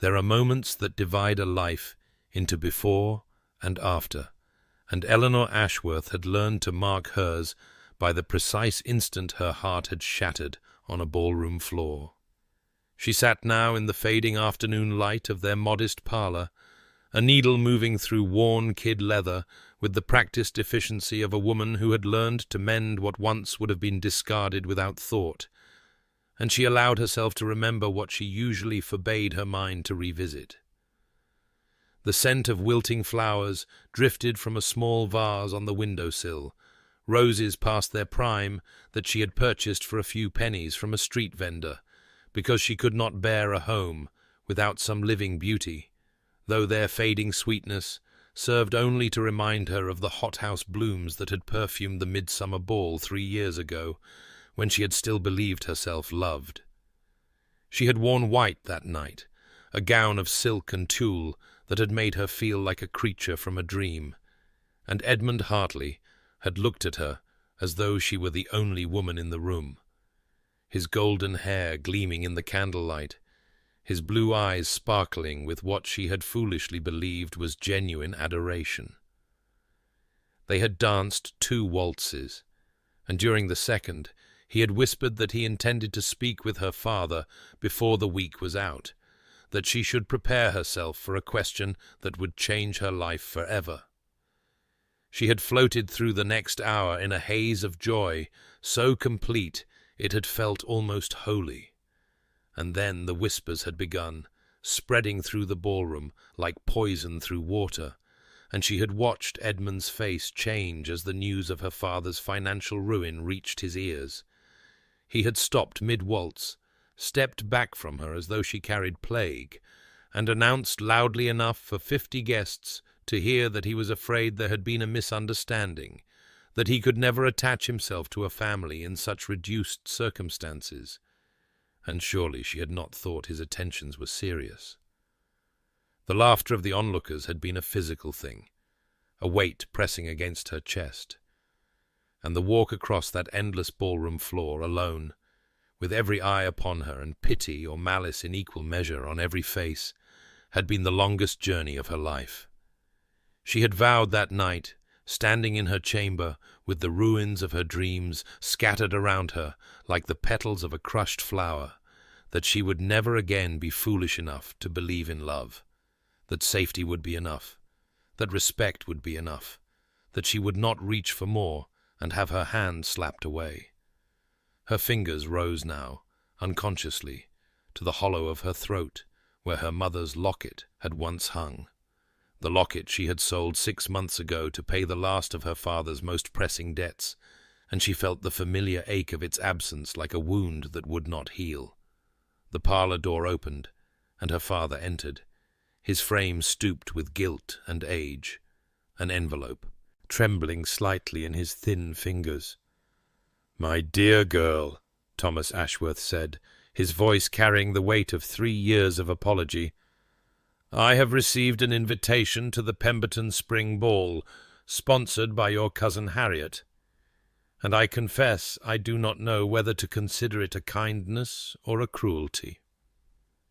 There are moments that divide a life into before and after, and Eleanor Ashworth had learned to mark hers by the precise instant her heart had shattered on a ballroom floor. She sat now in the fading afternoon light of their modest parlour, a needle moving through worn kid leather with the practiced efficiency of a woman who had learned to mend what once would have been discarded without thought, and she allowed herself to remember what she usually forbade her mind to revisit. The scent of wilting flowers drifted from a small vase on the window-sill, roses past their prime that she had purchased for a few pennies from a street vendor, because she could not bear a home without some living beauty, though their fading sweetness served only to remind her of the hothouse blooms that had perfumed the midsummer ball 3 years ago, when she had still believed herself loved. She had worn white that night, a gown of silk and tulle that had made her feel like a creature from a dream, and Edmund Hartley had looked at her as though she were the only woman in the room, his golden hair gleaming in the candlelight, his blue eyes sparkling with what she had foolishly believed was genuine adoration. They had danced 2 waltzes, and during the second he had whispered that he intended to speak with her father before the week was out, that she should prepare herself for a question that would change her life forever. She had floated through the next hour in a haze of joy, so complete it had felt almost holy. And then the whispers had begun, spreading through the ballroom like poison through water, and she had watched Edmund's face change as the news of her father's financial ruin reached his ears. He had stopped mid-waltz, stepped back from her as though she carried plague, and announced loudly enough for 50 guests to hear that he was afraid there had been a misunderstanding, that he could never attach himself to a family in such reduced circumstances. And surely she had not thought his attentions were serious. The laughter of the onlookers had been a physical thing, a weight pressing against her chest, and the walk across that endless ballroom floor alone, with every eye upon her and pity or malice in equal measure on every face, had been the longest journey of her life. She had vowed that night, standing in her chamber with the ruins of her dreams scattered around her like the petals of a crushed flower, that she would never again be foolish enough to believe in love, that safety would be enough, that respect would be enough, that she would not reach for more and have her hand slapped away. Her fingers rose now, unconsciously, to the hollow of her throat, where her mother's locket had once hung. The locket she had sold 6 months ago to pay the last of her father's most pressing debts, and she felt the familiar ache of its absence like a wound that would not heal. The parlour door opened, and her father entered, his frame stooped with guilt and age, an envelope, trembling slightly in his thin fingers. "My dear girl," Thomas Ashworth said, his voice carrying the weight of 3 years of apology, "I have received an invitation to the Pemberton Spring Ball, sponsored by your cousin Harriet, and I confess I do not know whether to consider it a kindness or a cruelty."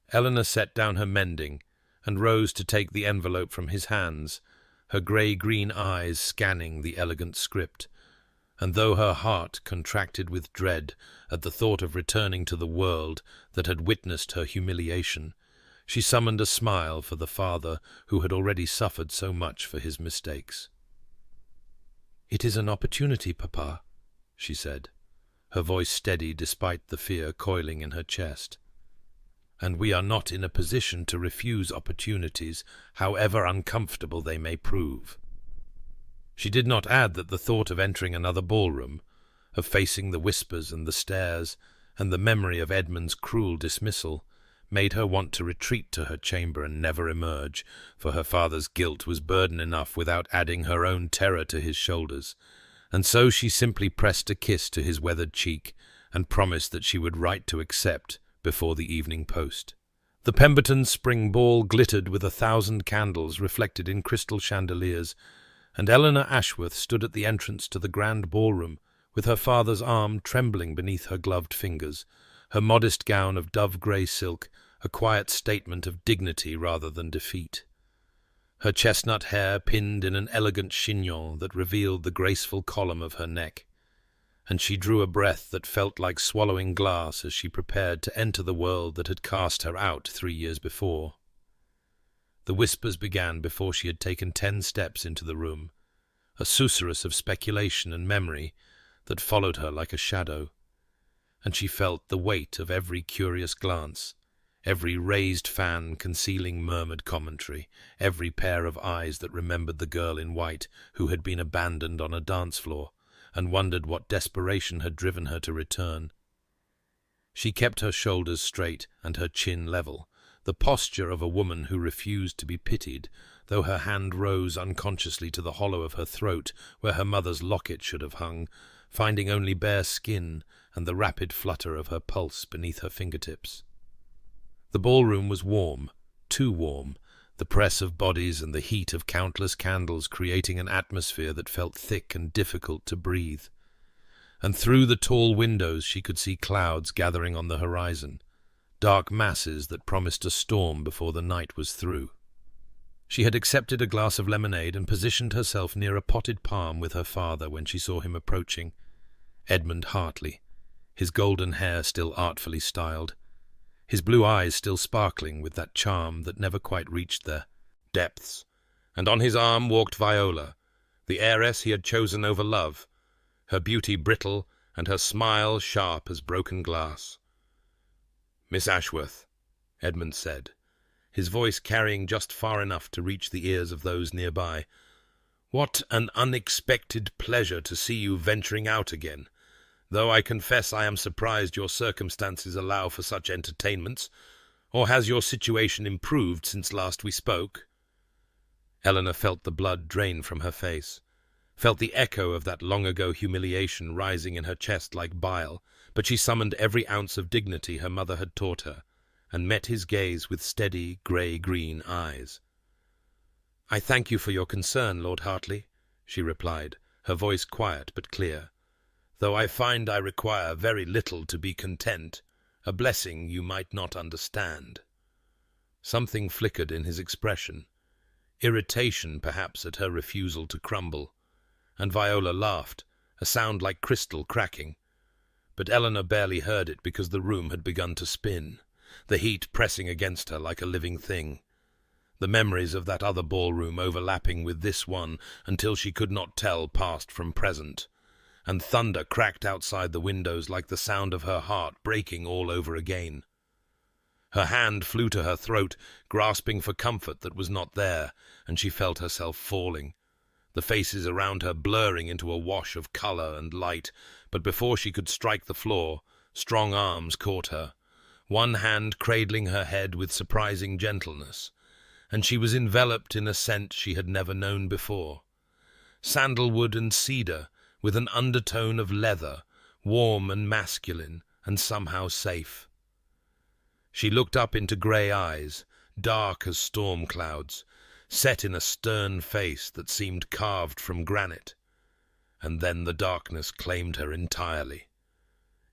Eleanor set down her mending and rose to take the envelope from his hands, her grey-green eyes scanning the elegant script, and though her heart contracted with dread at the thought of returning to the world that had witnessed her humiliation, she summoned a smile for the father who had already suffered so much for his mistakes. "It is an opportunity, Papa," she said, her voice steady despite the fear coiling in her chest. "And we are not in a position to refuse opportunities, however uncomfortable they may prove." She did not add that the thought of entering another ballroom, of facing the whispers and the stares, and the memory of Edmund's cruel dismissal, made her want to retreat to her chamber and never emerge, for her father's guilt was burden enough without adding her own terror to his shoulders, and so she simply pressed a kiss to his weathered cheek and promised that she would write to accept before the evening post. The Pemberton Spring Ball glittered with 1,000 candles reflected in crystal chandeliers, and Eleanor Ashworth stood at the entrance to the grand ballroom, with her father's arm trembling beneath her gloved fingers, her modest gown of dove-grey silk a quiet statement of dignity rather than defeat. Her chestnut hair pinned in an elegant chignon that revealed the graceful column of her neck, and she drew a breath that felt like swallowing glass as she prepared to enter the world that had cast her out 3 years before. The whispers began before she had taken 10 steps into the room, a susurrus of speculation and memory that followed her like a shadow, and she felt the weight of every curious glance, every raised fan concealing murmured commentary, every pair of eyes that remembered the girl in white who had been abandoned on a dance floor and wondered what desperation had driven her to return. She kept her shoulders straight and her chin level, the posture of a woman who refused to be pitied, though her hand rose unconsciously to the hollow of her throat where her mother's locket should have hung, finding only bare skin and the rapid flutter of her pulse beneath her fingertips. The ballroom was warm, too warm, the press of bodies and the heat of countless candles creating an atmosphere that felt thick and difficult to breathe. And through the tall windows she could see clouds gathering on the horizon, dark masses that promised a storm before the night was through. She had accepted a glass of lemonade and positioned herself near a potted palm with her father when she saw him approaching, Edmund Hartley, his golden hair still artfully styled, his blue eyes still sparkling with that charm that never quite reached their depths, and on his arm walked Viola, the heiress he had chosen over love, her beauty brittle and her smile sharp as broken glass. "Miss Ashworth," Edmund said, his voice carrying just far enough to reach the ears of those nearby, "what an unexpected pleasure to see you venturing out again, though I confess I am surprised your circumstances allow for such entertainments. Or has your situation improved since last we spoke?" Eleanor felt the blood drain from her face, felt the echo of that long-ago humiliation rising in her chest like bile, but she summoned every ounce of dignity her mother had taught her, and met his gaze with steady, grey-green eyes. "I thank you for your concern, Lord Hartley," she replied, her voice quiet but clear, "though I find I require very little to be content, a blessing you might not understand." Something flickered in his expression, irritation perhaps at her refusal to crumble, and Viola laughed, a sound like crystal cracking. But Eleanor barely heard it because the room had begun to spin, the heat pressing against her like a living thing, the memories of that other ballroom overlapping with this one until she could not tell past from present, and thunder cracked outside the windows like the sound of her heart breaking all over again. Her hand flew to her throat, grasping for comfort that was not there, and she felt herself falling, the faces around her blurring into a wash of colour and light, but before she could strike the floor, strong arms caught her, one hand cradling her head with surprising gentleness, and she was enveloped in a scent she had never known before. Sandalwood and cedar, with an undertone of leather, warm and masculine, and somehow safe. She looked up into grey eyes, dark as storm clouds, set in a stern face that seemed carved from granite, and then the darkness claimed her entirely.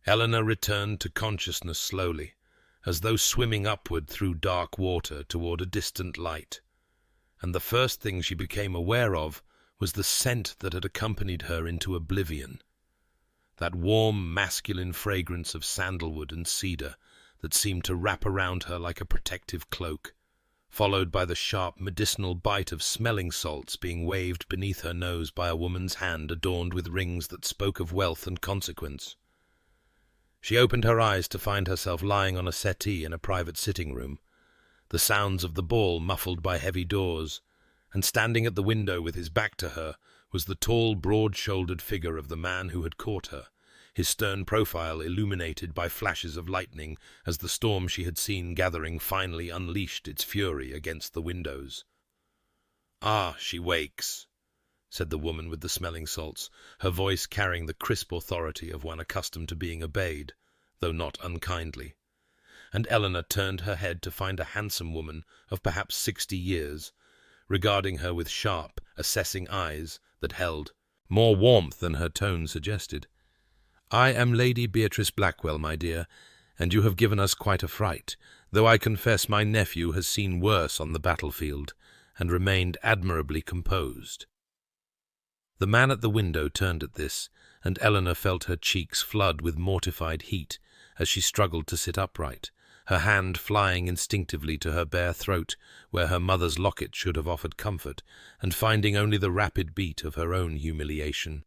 Eleanor returned to consciousness slowly, as though swimming upward through dark water toward a distant light, and the first thing she became aware of was the scent that had accompanied her into oblivion, that warm masculine fragrance of sandalwood and cedar that seemed to wrap around her like a protective cloak, followed by the sharp medicinal bite of smelling salts being waved beneath her nose by a woman's hand adorned with rings that spoke of wealth and consequence. She opened her eyes to find herself lying on a settee in a private sitting room, the sounds of the ball muffled by heavy doors, and standing at the window with his back to her was the tall, broad-shouldered figure of the man who had caught her, his stern profile illuminated by flashes of lightning as the storm she had seen gathering finally unleashed its fury against the windows. "Ah, she wakes," said the woman with the smelling salts, her voice carrying the crisp authority of one accustomed to being obeyed, though not unkindly. And Eleanor turned her head to find a handsome woman of perhaps 60 years, regarding her with sharp, assessing eyes that held more warmth than her tone suggested. "I am Lady Beatrice Blackwell, my dear, and you have given us quite a fright, though I confess my nephew has seen worse on the battlefield, and remained admirably composed." The man at the window turned at this, and Eleanor felt her cheeks flood with mortified heat as she struggled to sit upright, her hand flying instinctively to her bare throat, where her mother's locket should have offered comfort, and finding only the rapid beat of her own humiliation.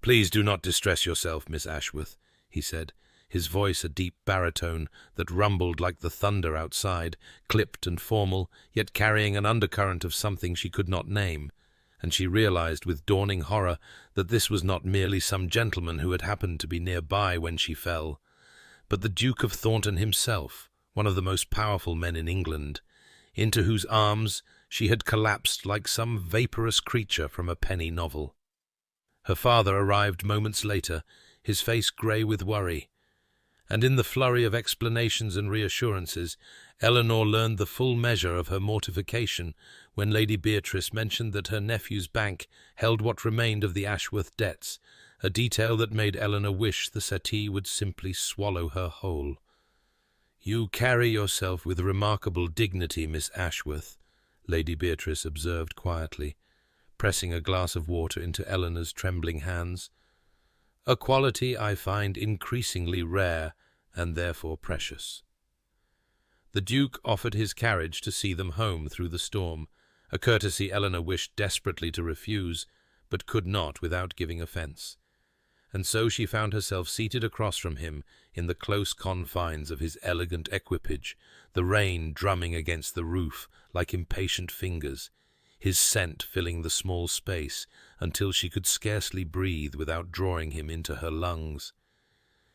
"Please do not distress yourself, Miss Ashworth," he said, his voice a deep baritone that rumbled like the thunder outside, clipped and formal, yet carrying an undercurrent of something she could not name, and she realized with dawning horror that this was not merely some gentleman who had happened to be nearby when she fell, but the Duke of Thornton himself, one of the most powerful men in England, into whose arms she had collapsed like some vaporous creature from a penny novel. Her father arrived moments later, his face grey with worry, and in the flurry of explanations and reassurances, Eleanor learned the full measure of her mortification when Lady Beatrice mentioned that her nephew's bank held what remained of the Ashworth debts, a detail that made Eleanor wish the settee would simply swallow her whole. "You carry yourself with remarkable dignity, Miss Ashworth," Lady Beatrice observed quietly, pressing a glass of water into Eleanor's trembling hands. "A quality I find increasingly rare and therefore precious." The Duke offered his carriage to see them home through the storm, a courtesy Eleanor wished desperately to refuse, but could not without giving offence. And so she found herself seated across from him in the close confines of his elegant equipage, the rain drumming against the roof like impatient fingers, his scent filling the small space until she could scarcely breathe without drawing him into her lungs.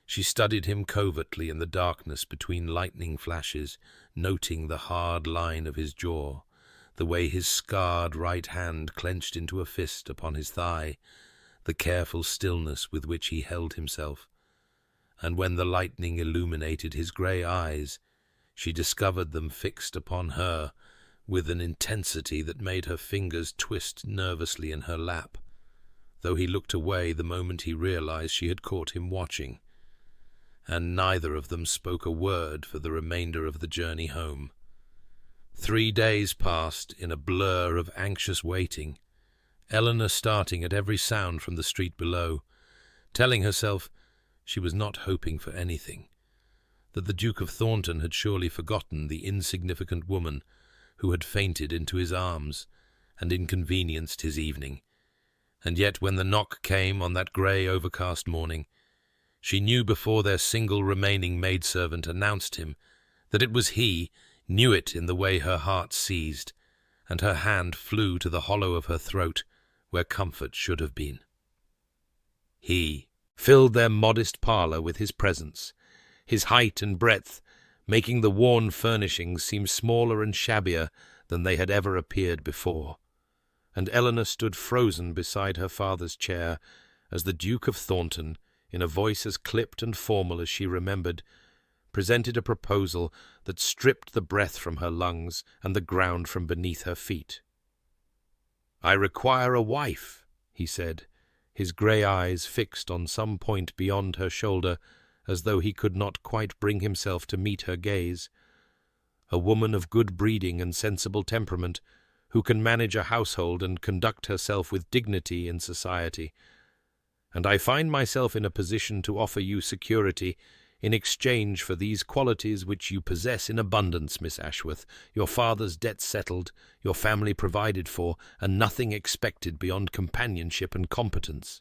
She studied him covertly in the darkness between lightning flashes, noting the hard line of his jaw, the way his scarred right hand clenched into a fist upon his thigh, the careful stillness with which he held himself. And when the lightning illuminated his grey eyes, she discovered them fixed upon her with an intensity that made her fingers twist nervously in her lap, though he looked away the moment he realized she had caught him watching, and neither of them spoke a word for the remainder of the journey home. 3 days passed in a blur of anxious waiting, Eleanor starting at every sound from the street below, telling herself she was not hoping for anything, that the Duke of Thornton had surely forgotten the insignificant woman who had fainted into his arms and inconvenienced his evening. And yet when the knock came on that grey overcast morning, she knew before their single remaining maidservant announced him that it was he, knew it in the way her heart seized, and her hand flew to the hollow of her throat, where comfort should have been. He filled their modest parlour with his presence, his height and breadth making the worn furnishings seem smaller and shabbier than they had ever appeared before, and Eleanor stood frozen beside her father's chair as the Duke of Thornton, in a voice as clipped and formal as she remembered, presented a proposal that stripped the breath from her lungs and the ground from beneath her feet. "I require a wife," he said, his grey eyes fixed on some point beyond her shoulder, as though he could not quite bring himself to meet her gaze. "A woman of good breeding and sensible temperament, who can manage a household and conduct herself with dignity in society. And I find myself in a position to offer you security in exchange for these qualities which you possess in abundance, Miss Ashworth, your father's debts settled, your family provided for, and nothing expected beyond companionship and competence."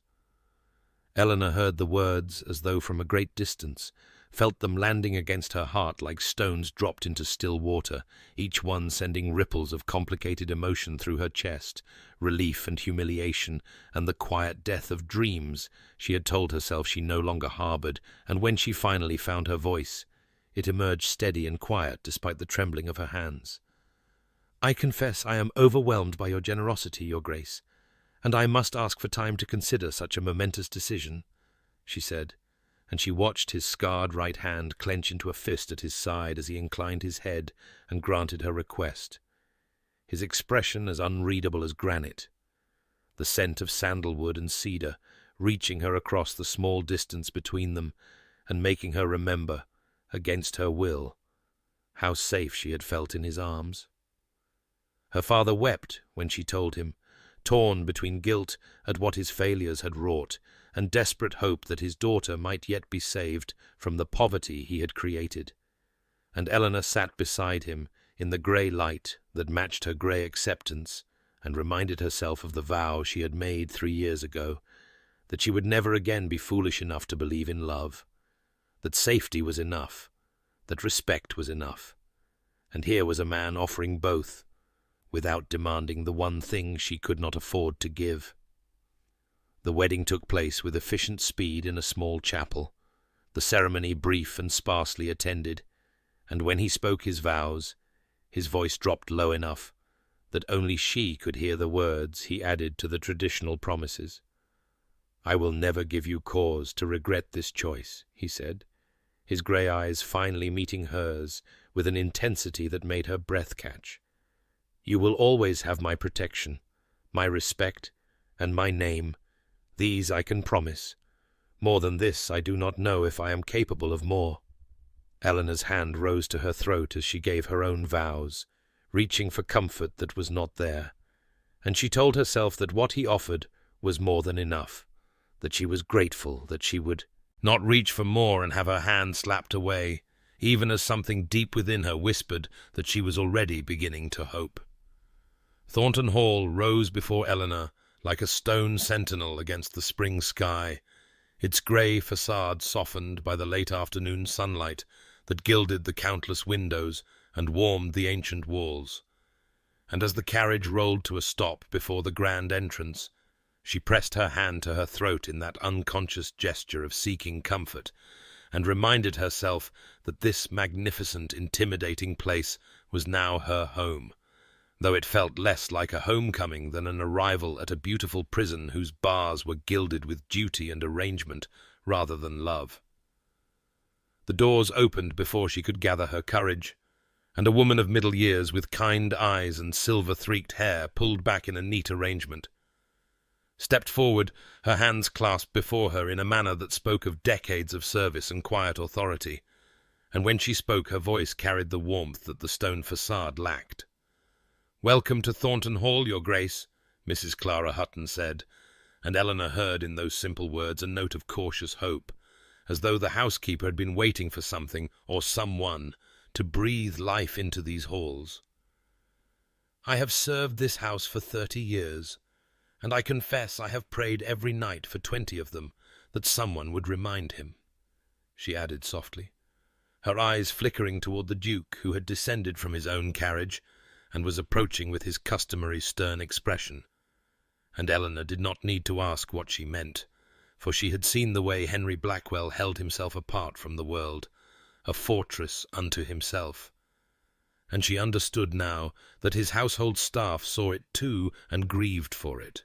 Eleanor heard the words as though from a great distance, felt them landing against her heart like stones dropped into still water, each one sending ripples of complicated emotion through her chest, relief and humiliation, and the quiet death of dreams she had told herself she no longer harboured, and when she finally found her voice, it emerged steady and quiet despite the trembling of her hands. "I confess I am overwhelmed by your generosity, Your Grace, and I must ask for time to consider such a momentous decision," she said, and she watched his scarred right hand clench into a fist at his side as he inclined his head and granted her request, his expression as unreadable as granite, the scent of sandalwood and cedar reaching her across the small distance between them and making her remember against her will. How safe she had felt in his arms. Her father wept when she told him, torn between guilt at what his failures had wrought and desperate hope that his daughter might yet be saved from the poverty he had created. And Eleanor sat beside him in the grey light that matched her grey acceptance, and reminded herself of the vow she had made 3 years ago, that she would never again be foolish enough to believe in love, that safety was enough, that respect was enough, and here was a man offering both, without demanding the one thing she could not afford to give. The wedding took place with efficient speed in a small chapel, the ceremony brief and sparsely attended, and when he spoke his vows, his voice dropped low enough that only she could hear the words he added to the traditional promises. "I will never give you cause to regret this choice," he said, his grey eyes finally meeting hers with an intensity that made her breath catch. "You will always have my protection, my respect, and my name. These I can promise. More than this I do not know if I am capable of more." Eleanor's hand rose to her throat as she gave her own vows, reaching for comfort that was not there, and she told herself that what he offered was more than enough, that she was grateful that she would not reach for more and have her hand slapped away, even as something deep within her whispered that she was already beginning to hope. Thornton Hall rose before Eleanor like a stone sentinel against the spring sky, its grey facade softened by the late afternoon sunlight that gilded the countless windows and warmed the ancient walls. And as the carriage rolled to a stop before the grand entrance, she pressed her hand to her throat in that unconscious gesture of seeking comfort, and reminded herself that this magnificent, intimidating place was now her home, though it felt less like a homecoming than an arrival at a beautiful prison whose bars were gilded with duty and arrangement rather than love. The doors opened before she could gather her courage, and a woman of middle years with kind eyes and silver-threaked hair pulled back in a neat arrangement stepped forward, her hands clasped before her in a manner that spoke of decades of service and quiet authority, and when she spoke her voice carried the warmth that the stone facade lacked. "Welcome to Thornton Hall, Your Grace," Mrs. Clara Hutton said, and Eleanor heard in those simple words a note of cautious hope, as though the housekeeper had been waiting for something or someone to breathe life into these halls. "I have served this house for 30 years, and I confess I have prayed every night for 20 of them that someone would remind him," she added softly, her eyes flickering toward the Duke, who had descended from his own carriage and was approaching with his customary stern expression. And Eleanor did not need to ask what she meant, for she had seen the way Henry Blackwell held himself apart from the world, a fortress unto himself. And she understood now that his household staff saw it too and grieved for it.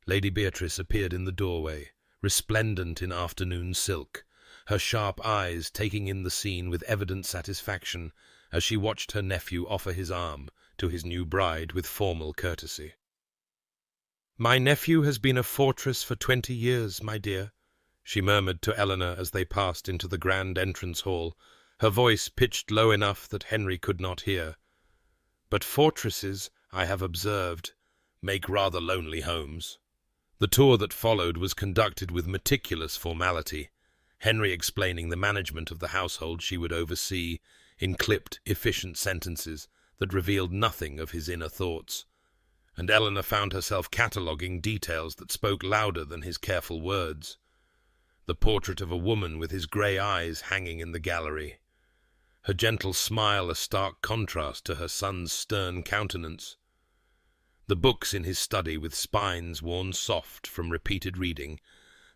Lady Beatrice appeared in the doorway, resplendent in afternoon silk, her sharp eyes taking in the scene with evident satisfaction as she watched her nephew offer his arm to his new bride with formal courtesy. "My nephew has been a fortress for 20 years, my dear," she murmured to Eleanor as they passed into the grand entrance hall, her voice pitched low enough that Henry could not hear. "But fortresses, I have observed, make rather lonely homes." The tour that followed was conducted with meticulous formality, Henry explaining the management of the household she would oversee in clipped, efficient sentences that revealed nothing of his inner thoughts, and Eleanor found herself cataloguing details that spoke louder than his careful words. The portrait of a woman with his grey eyes hanging in the gallery, her gentle smile a stark contrast to her son's stern countenance, the books in his study with spines worn soft from repeated reading,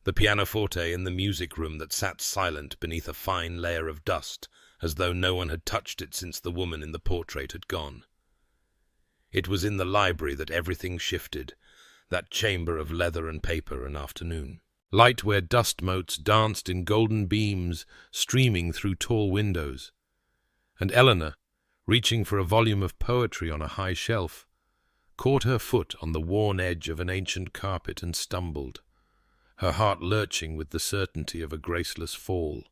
the pianoforte in the music room that sat silent beneath a fine layer of dust, as though no one had touched it since the woman in the portrait had gone. It was in the library that everything shifted, that chamber of leather and paper and afternoon light where dust motes danced in golden beams streaming through tall windows. And Eleanor, reaching for a volume of poetry on a high shelf, caught her foot on the worn edge of an ancient carpet and stumbled, her heart lurching with the certainty of a graceless fall.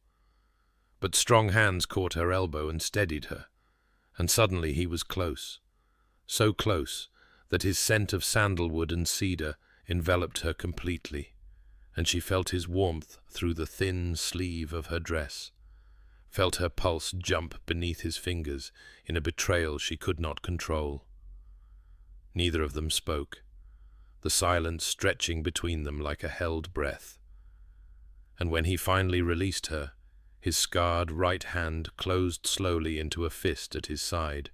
But strong hands caught her elbow and steadied her, and suddenly he was close, so close that his scent of sandalwood and cedar enveloped her completely, and she felt his warmth through the thin sleeve of her dress, felt her pulse jump beneath his fingers in a betrayal she could not control. Neither of them spoke, the silence stretching between them like a held breath. And when he finally released her, his scarred right hand closed slowly into a fist at his side,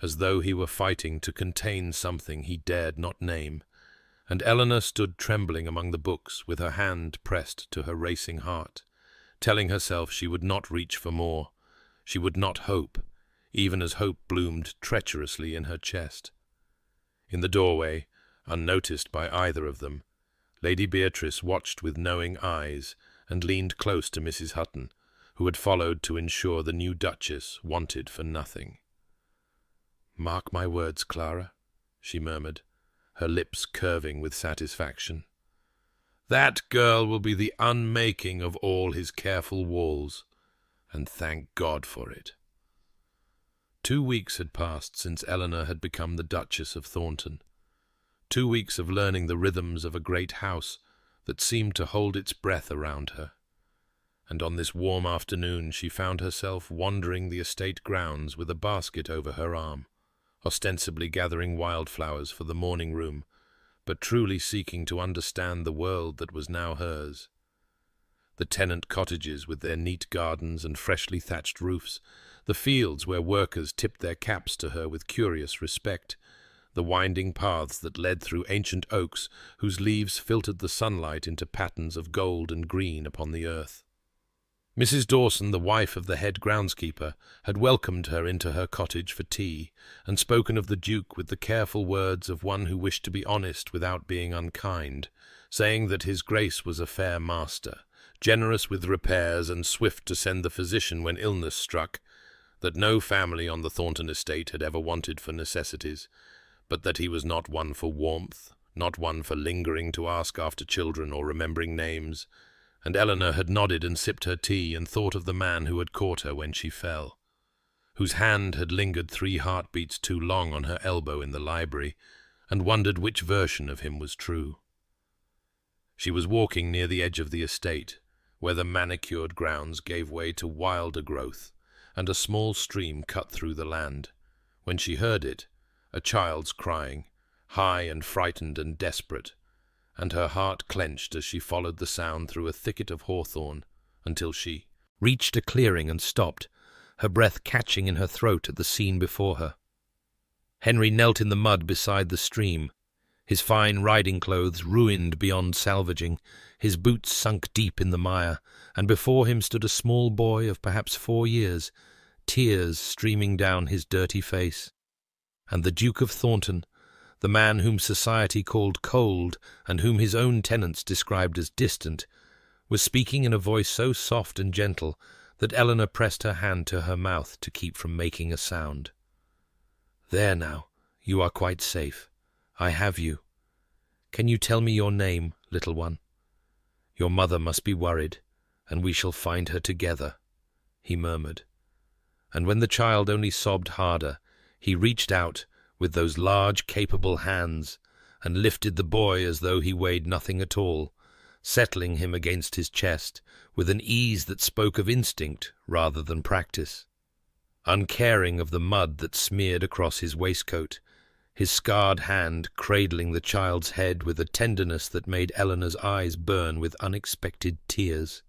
as though he were fighting to contain something he dared not name, and Eleanor stood trembling among the books with her hand pressed to her racing heart, telling herself she would not reach for more, she would not hope, even as hope bloomed treacherously in her chest. In the doorway, unnoticed by either of them, Lady Beatrice watched with knowing eyes and leaned close to Mrs. Hutton, who had followed to ensure the new Duchess wanted for nothing. "Mark my words, Clara," she murmured, her lips curving with satisfaction. "That girl will be the unmaking of all his careful walls, and thank God for it." 2 weeks had passed since Eleanor had become the Duchess of Thornton. 2 weeks of learning the rhythms of a great house that seemed to hold its breath around her. And on this warm afternoon she found herself wandering the estate grounds with a basket over her arm, ostensibly gathering wildflowers for the morning room, but truly seeking to understand the world that was now hers. The tenant cottages with their neat gardens and freshly thatched roofs, the fields where workers tipped their caps to her with curious respect, the winding paths that led through ancient oaks whose leaves filtered the sunlight into patterns of gold and green upon the earth. Mrs. Dawson, the wife of the head groundskeeper, had welcomed her into her cottage for tea, and spoken of the Duke with the careful words of one who wished to be honest without being unkind, saying that his Grace was a fair master, generous with repairs and swift to send the physician when illness struck, that no family on the Thornton estate had ever wanted for necessities, but that he was not one for warmth, not one for lingering to ask after children or remembering names. And Eleanor had nodded and sipped her tea and thought of the man who had caught her when she fell, whose hand had lingered 3 heartbeats too long on her elbow in the library, and wondered which version of him was true. She was walking near the edge of the estate, where the manicured grounds gave way to wilder growth, and a small stream cut through the land, when she heard it, a child's crying, high and frightened and desperate, and her heart clenched as she followed the sound through a thicket of hawthorn until she reached a clearing and stopped, her breath catching in her throat at the scene before her. Henry knelt in the mud beside the stream, his fine riding clothes ruined beyond salvaging, his boots sunk deep in the mire, and before him stood a small boy of perhaps 4 years, tears streaming down his dirty face. And the Duke of Thornton, the man whom society called cold and whom his own tenants described as distant, was speaking in a voice so soft and gentle that Eleanor pressed her hand to her mouth to keep from making a sound. "There now, you are quite safe. I have you. Can you tell me your name, little one? Your mother must be worried, and we shall find her together," he murmured. And when the child only sobbed harder, he reached out with those large, capable hands, and lifted the boy as though he weighed nothing at all, settling him against his chest with an ease that spoke of instinct rather than practice. Uncaring of the mud that smeared across his waistcoat, his scarred hand cradling the child's head with a tenderness that made Eleanor's eyes burn with unexpected tears.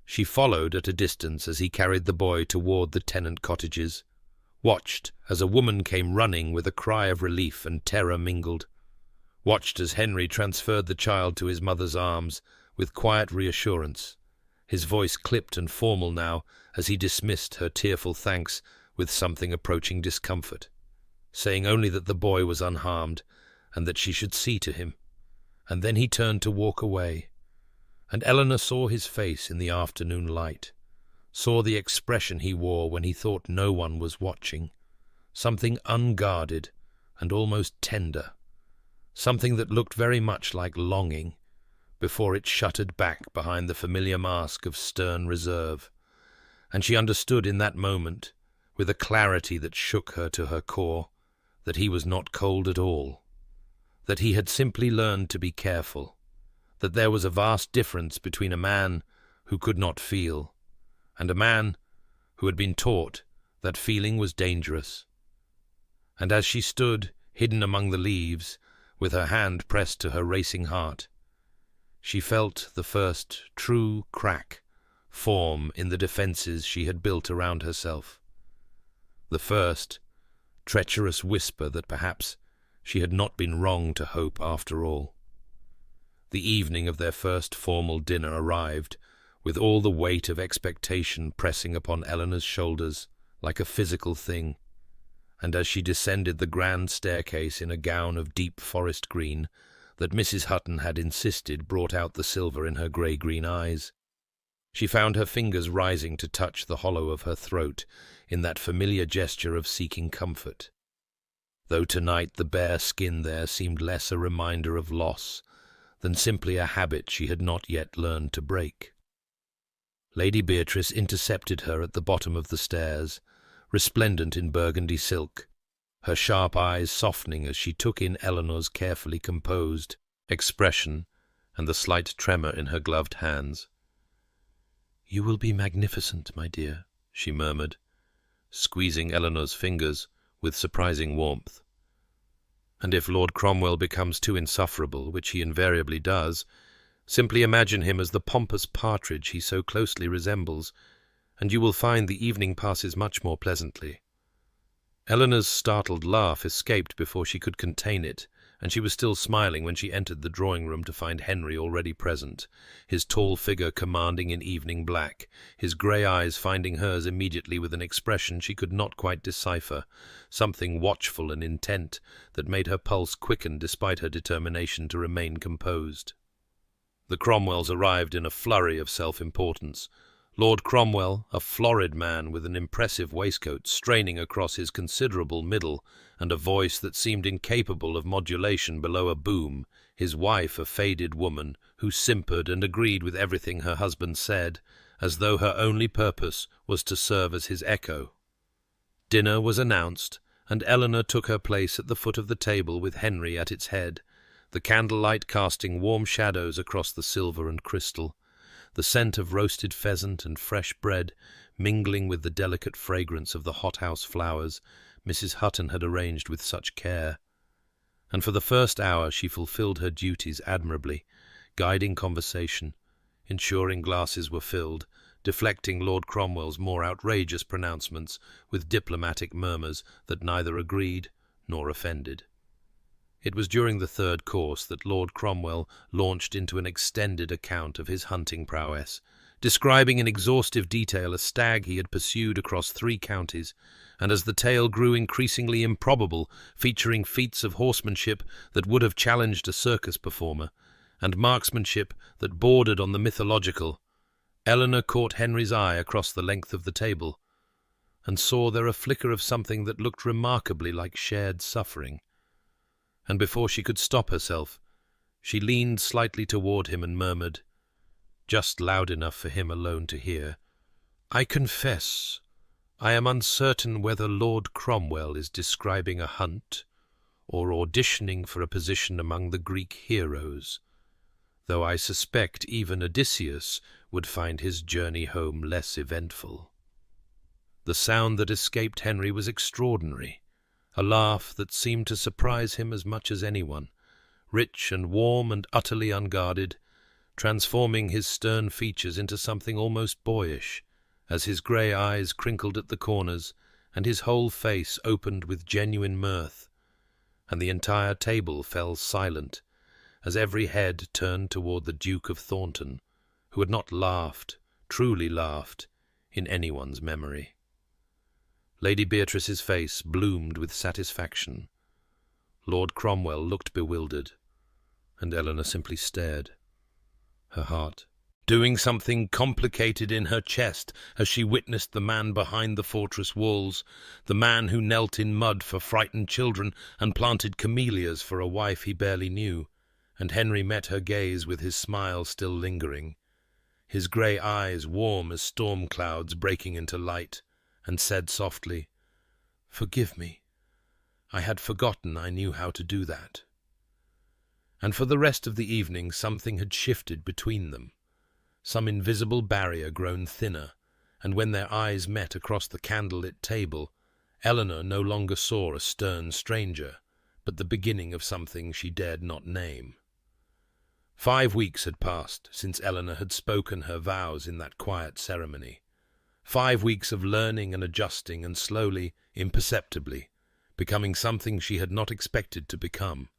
She followed at a distance as he carried the boy toward the tenant cottages, watched as a woman came running with a cry of relief and terror mingled, watched as Henry transferred the child to his mother's arms with quiet reassurance, his voice clipped and formal now as he dismissed her tearful thanks with something approaching discomfort, saying only that the boy was unharmed and that she should see to him, and then he turned to walk away, and Eleanor saw his face in the afternoon light, saw the expression he wore when he thought no one was watching, something unguarded and almost tender, something that looked very much like longing, before it shuttered back behind the familiar mask of stern reserve, and she understood in that moment, with a clarity that shook her to her core, that he was not cold at all, that he had simply learned to be careful, that there was a vast difference between a man who could not feel and a man who had been taught that feeling was dangerous. And as she stood, hidden among the leaves, with her hand pressed to her racing heart, she felt the first true crack form in the defences she had built around herself, the first treacherous whisper that perhaps she had not been wrong to hope after all. The evening of their first formal dinner arrived, with all the weight of expectation pressing upon Eleanor's shoulders like a physical thing, and as she descended the grand staircase in a gown of deep forest green that Mrs. Hutton had insisted brought out the silver in her grey-green eyes, she found her fingers rising to touch the hollow of her throat in that familiar gesture of seeking comfort, though tonight the bare skin there seemed less a reminder of loss than simply a habit she had not yet learned to break. Lady Beatrice intercepted her at the bottom of the stairs, resplendent in burgundy silk, her sharp eyes softening as she took in Eleanor's carefully composed expression and the slight tremor in her gloved hands. "You will be magnificent, my dear," she murmured, squeezing Eleanor's fingers with surprising warmth. "And if Lord Cromwell becomes too insufferable, which he invariably does, simply imagine him as the pompous partridge he so closely resembles, and you will find the evening passes much more pleasantly." Eleanor's startled laugh escaped before she could contain it, and she was still smiling when she entered the drawing-room to find Henry already present, his tall figure commanding in evening black, his grey eyes finding hers immediately with an expression she could not quite decipher, something watchful and intent that made her pulse quicken despite her determination to remain composed. The Cromwells arrived in a flurry of self-importance. Lord Cromwell, a florid man with an impressive waistcoat straining across his considerable middle, and a voice that seemed incapable of modulation below a boom, his wife a faded woman who simpered and agreed with everything her husband said, as though her only purpose was to serve as his echo. Dinner was announced, and Eleanor took her place at the foot of the table with Henry at its head, the candlelight casting warm shadows across the silver and crystal, the scent of roasted pheasant and fresh bread mingling with the delicate fragrance of the hothouse flowers Mrs. Hutton had arranged with such care. And for the first hour she fulfilled her duties admirably, guiding conversation, ensuring glasses were filled, deflecting Lord Cromwell's more outrageous pronouncements with diplomatic murmurs that neither agreed nor offended. It was during the third course that Lord Cromwell launched into an extended account of his hunting prowess, describing in exhaustive detail a stag he had pursued across 3 counties, and as the tale grew increasingly improbable, featuring feats of horsemanship that would have challenged a circus performer, and marksmanship that bordered on the mythological, Eleanor caught Henry's eye across the length of the table, and saw there a flicker of something that looked remarkably like shared suffering. And before she could stop herself, she leaned slightly toward him and murmured, just loud enough for him alone to hear, "I confess, I am uncertain whether Lord Cromwell is describing a hunt or auditioning for a position among the Greek heroes, though I suspect even Odysseus would find his journey home less eventful." The sound that escaped Henry was extraordinary, a laugh that seemed to surprise him as much as anyone, rich and warm and utterly unguarded, transforming his stern features into something almost boyish, as his grey eyes crinkled at the corners and his whole face opened with genuine mirth, and the entire table fell silent as every head turned toward the Duke of Thornton, who had not laughed, truly laughed, in anyone's memory. Lady Beatrice's face bloomed with satisfaction. Lord Cromwell looked bewildered, and Eleanor simply stared, her heart doing something complicated in her chest as she witnessed the man behind the fortress walls, the man who knelt in mud for frightened children and planted camellias for a wife he barely knew, and Henry met her gaze with his smile still lingering. his grey eyes warm as storm clouds breaking into light, and said softly, "Forgive me. I had forgotten I knew how to do that." And for the rest of the evening something had shifted between them, some invisible barrier grown thinner, and when their eyes met across the candlelit table, Eleanor no longer saw a stern stranger, but the beginning of something she dared not name. 5 weeks had passed since Eleanor had spoken her vows in that quiet ceremony. 5 weeks of learning and adjusting and slowly, imperceptibly, becoming something she had not expected to become.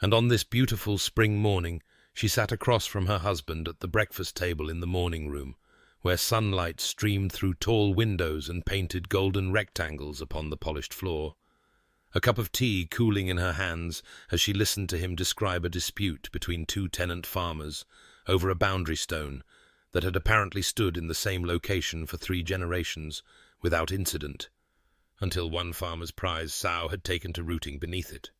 And on this beautiful spring morning she sat across from her husband at the breakfast table in the morning room, where sunlight streamed through tall windows and painted golden rectangles upon the polished floor, a cup of tea cooling in her hands as she listened to him describe a dispute between 2 tenant farmers over a boundary stone that had apparently stood in the same location for 3 generations without incident, until one farmer's prize sow had taken to rooting beneath it.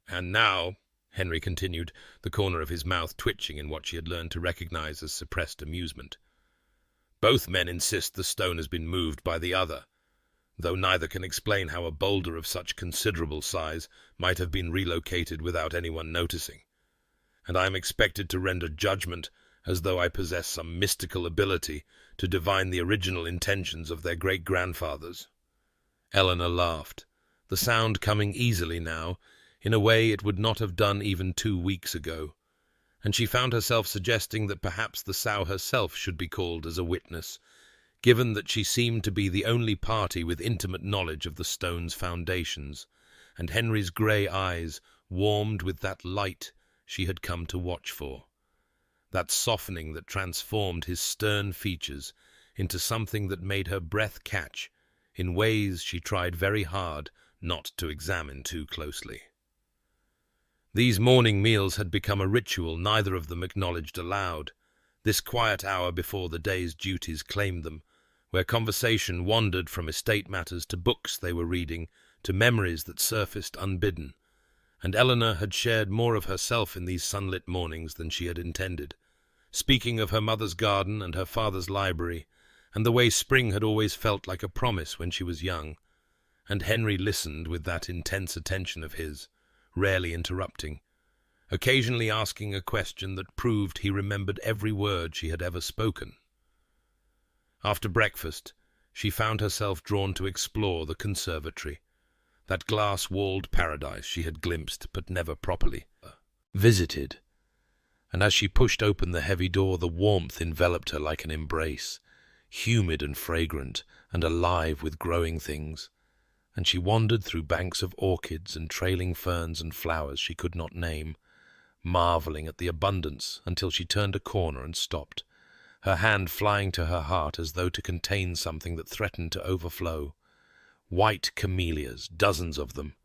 "And now," Henry continued, the corner of his mouth twitching in what she had learned to recognize as suppressed amusement, "both men insist the stone has been moved by the other, though neither can explain how a boulder of such considerable size might have been relocated without anyone noticing, and I am expected to render judgment as though I possess some mystical ability to divine the original intentions of their great-grandfathers." Eleanor laughed, the sound coming easily now, in a way it would not have done even 2 weeks ago, and she found herself suggesting that perhaps the sow herself should be called as a witness, given that she seemed to be the only party with intimate knowledge of the stone's foundations, and Henry's grey eyes warmed with that light she had come to watch for, that softening that transformed his stern features into something that made her breath catch in ways she tried very hard not to examine too closely. These morning meals had become a ritual neither of them acknowledged aloud, this quiet hour before the day's duties claimed them, where conversation wandered from estate matters to books they were reading, to memories that surfaced unbidden, and Eleanor had shared more of herself in these sunlit mornings than she had intended, speaking of her mother's garden and her father's library, and the way spring had always felt like a promise when she was young, and Henry listened with that intense attention of his, rarely interrupting, occasionally asking a question that proved he remembered every word she had ever spoken. After breakfast, she found herself drawn to explore the conservatory, that glass-walled paradise she had glimpsed but never properly visited, and as she pushed open the heavy door, the warmth enveloped her like an embrace, humid and fragrant and alive with growing things, and she wandered through banks of orchids and trailing ferns and flowers she could not name, marveling at the abundance until she turned a corner and stopped, her hand flying to her heart as though to contain something that threatened to overflow. White camellias, dozens of them,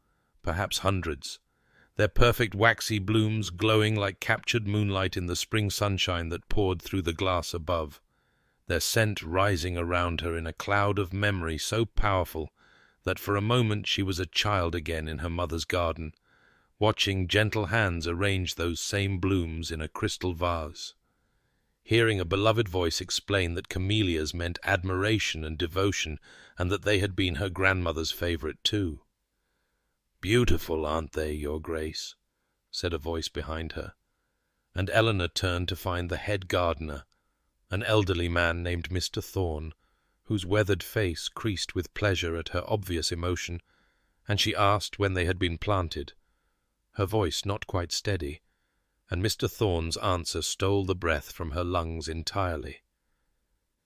perhaps hundreds, their perfect waxy blooms glowing like captured moonlight in the spring sunshine that poured through the glass above, their scent rising around her in a cloud of memory so powerful that for a moment she was a child again in her mother's garden, watching gentle hands arrange those same blooms in a crystal vase, hearing a beloved voice explain that camellias meant admiration and devotion, and that they had been her grandmother's favorite too. "Beautiful, aren't they, Your Grace?" said a voice behind her, and Eleanor turned to find the head gardener, an elderly man named Mr. Thorne, whose weathered face creased with pleasure at her obvious emotion, and she asked when they had been planted, her voice not quite steady, and Mr. Thorne's answer stole the breath from her lungs entirely.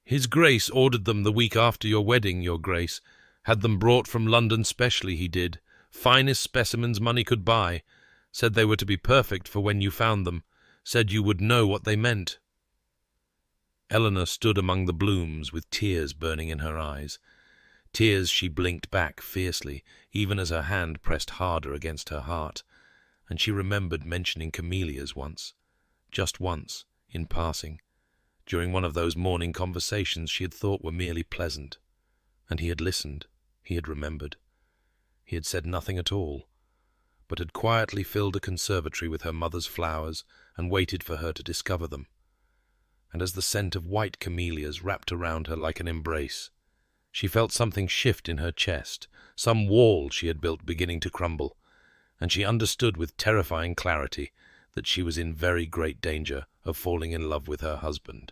"His Grace ordered them the week after your wedding, Your Grace. Had them brought from London specially, he did. Finest specimens money could buy. Said they were to be perfect for when you found them. Said you would know what they meant." Eleanor stood among the blooms with tears burning in her eyes. Tears she blinked back fiercely, even as her hand pressed harder against her heart, and she remembered mentioning camellias once, just once, in passing, during one of those morning conversations she had thought were merely pleasant. And he had listened, he had remembered. He had said nothing at all, but had quietly filled a conservatory with her mother's flowers and waited for her to discover them. and as the scent of white camellias wrapped around her like an embrace. She felt something shift in her chest, some wall she had built beginning to crumble, and she understood with terrifying clarity that she was in very great danger of falling in love with her husband.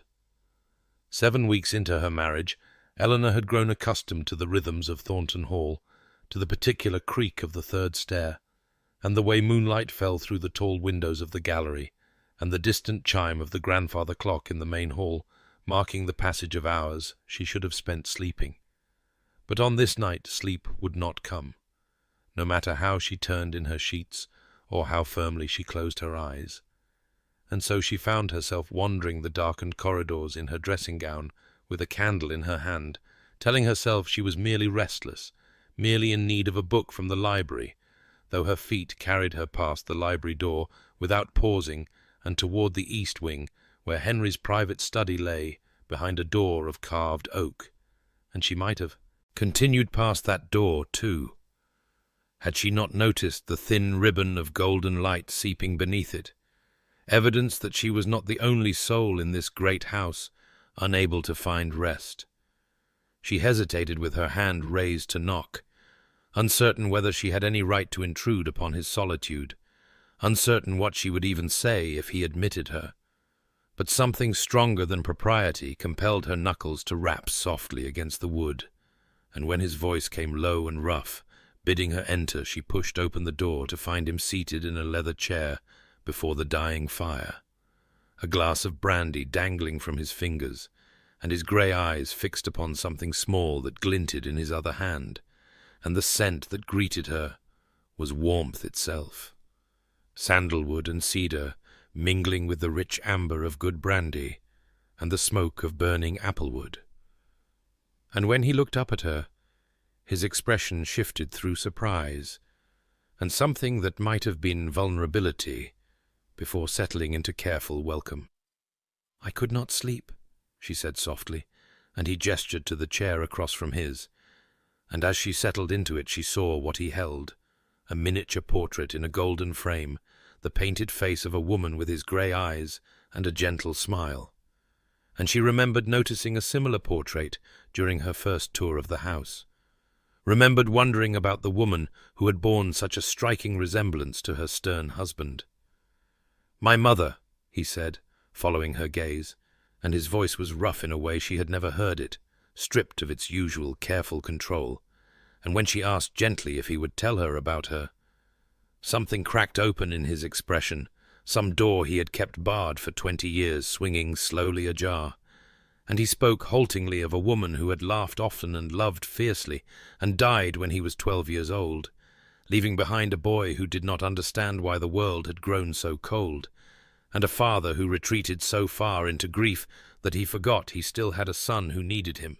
7 weeks into her marriage, Eleanor had grown accustomed to the rhythms of Thornton Hall, to the particular creak of the third stair, and the way moonlight fell through the tall windows of the gallery, and the distant chime of the grandfather clock in the main hall, marking the passage of hours she should have spent sleeping. But on this night sleep would not come, no matter how she turned in her sheets or how firmly she closed her eyes. And so she found herself wandering the darkened corridors in her dressing gown with a candle in her hand, telling herself she was merely restless, merely in need of a book from the library, though her feet carried her past the library door without pausing and toward the east wing, where Henry's private study lay, behind a door of carved oak. And she might have continued past that door, too, had she not noticed the thin ribbon of golden light seeping beneath it, evidence that she was not the only soul in this great house unable to find rest. She hesitated with her hand raised to knock, uncertain whether she had any right to intrude upon his solitude, uncertain what she would even say if he admitted her. But something stronger than propriety compelled her knuckles to rap softly against the wood, and when his voice came low and rough, bidding her enter, she pushed open the door to find him seated in a leather chair before the dying fire, a glass of brandy dangling from his fingers, and his grey eyes fixed upon something small that glinted in his other hand, and the scent that greeted her was warmth itself, sandalwood and cedar mingling with the rich amber of good brandy and the smoke of burning applewood. And when he looked up at her, his expression shifted through surprise, and something that might have been vulnerability, before settling into careful welcome. "I could not sleep," she said softly, and he gestured to the chair across from his, and as she settled into it she saw what he held, a miniature portrait in a golden frame, the painted face of a woman with his grey eyes and a gentle smile. And she remembered noticing a similar portrait during her first tour of the house, remembered wondering about the woman who had borne such a striking resemblance to her stern husband. "My mother," he said, following her gaze, and his voice was rough in a way she had never heard it, stripped of its usual careful control, and when she asked gently if he would tell her about her, something cracked open in his expression, some door he had kept barred for 20 years swinging slowly ajar, and he spoke haltingly of a woman who had laughed often and loved fiercely, and died when he was 12 years old, leaving behind a boy who did not understand why the world had grown so cold, and a father who retreated so far into grief that he forgot he still had a son who needed him.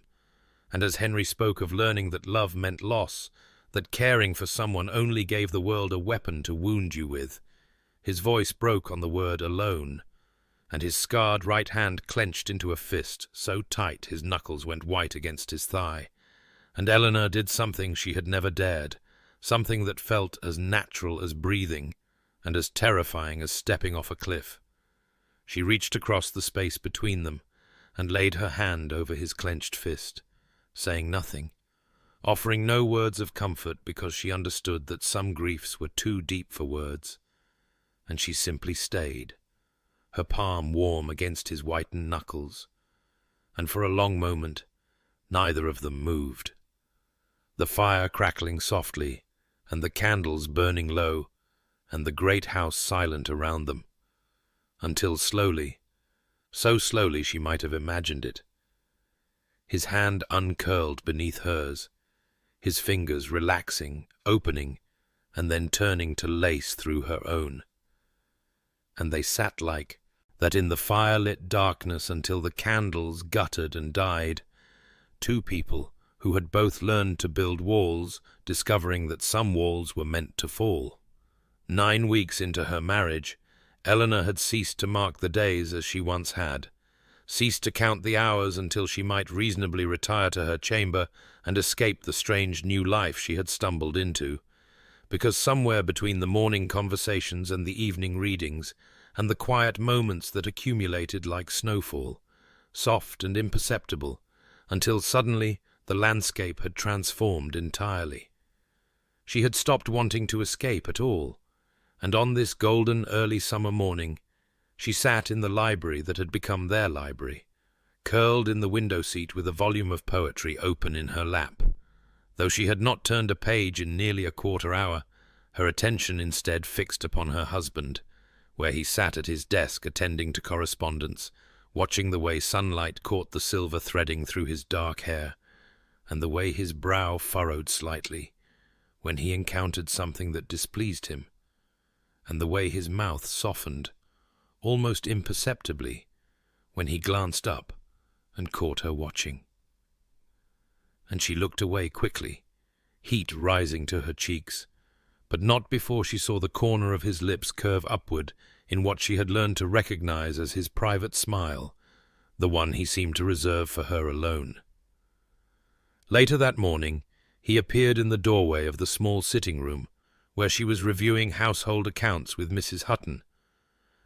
And as Henry spoke of learning that love meant loss, that caring for someone only gave the world a weapon to wound you with, his voice broke on the word alone, and his scarred right hand clenched into a fist so tight his knuckles went white against his thigh, and Eleanor did something she had never dared, something that felt as natural as breathing and as terrifying as stepping off a cliff. She reached across the space between them and laid her hand over his clenched fist, saying nothing, offering no words of comfort because she understood that some griefs were too deep for words, and she simply stayed, her palm warm against his whitened knuckles, and for a long moment neither of them moved, the fire crackling softly and the candles burning low and the great house silent around them, until slowly, so slowly she might have imagined it, his hand uncurled beneath hers, his fingers relaxing, opening, and then turning to lace through her own. And they sat like that in the fire-lit darkness until the candles guttered and died, two people who had both learned to build walls, discovering that some walls were meant to fall. 9 weeks into her marriage, Eleanor had ceased to mark the days as she once had, ceased to count the hours until she might reasonably retire to her chamber and escape the strange new life she had stumbled into, because somewhere between the morning conversations and the evening readings, and the quiet moments that accumulated like snowfall, soft and imperceptible, until suddenly the landscape had transformed entirely. She had stopped wanting to escape at all, and on this golden early summer morning she sat in the library that had become their library, curled in the window seat with a volume of poetry open in her lap. Though she had not turned a page in nearly a quarter hour, her attention instead fixed upon her husband, where he sat at his desk attending to correspondence, watching the way sunlight caught the silver threading through his dark hair, and the way his brow furrowed slightly when he encountered something that displeased him, and the way his mouth softened, almost imperceptibly, when he glanced up and caught her watching. And she looked away quickly, heat rising to her cheeks, but not before she saw the corner of his lips curve upward in what she had learned to recognize as his private smile, the one he seemed to reserve for her alone. Later that morning, he appeared in the doorway of the small sitting-room, where she was reviewing household accounts with Mrs. Hutton,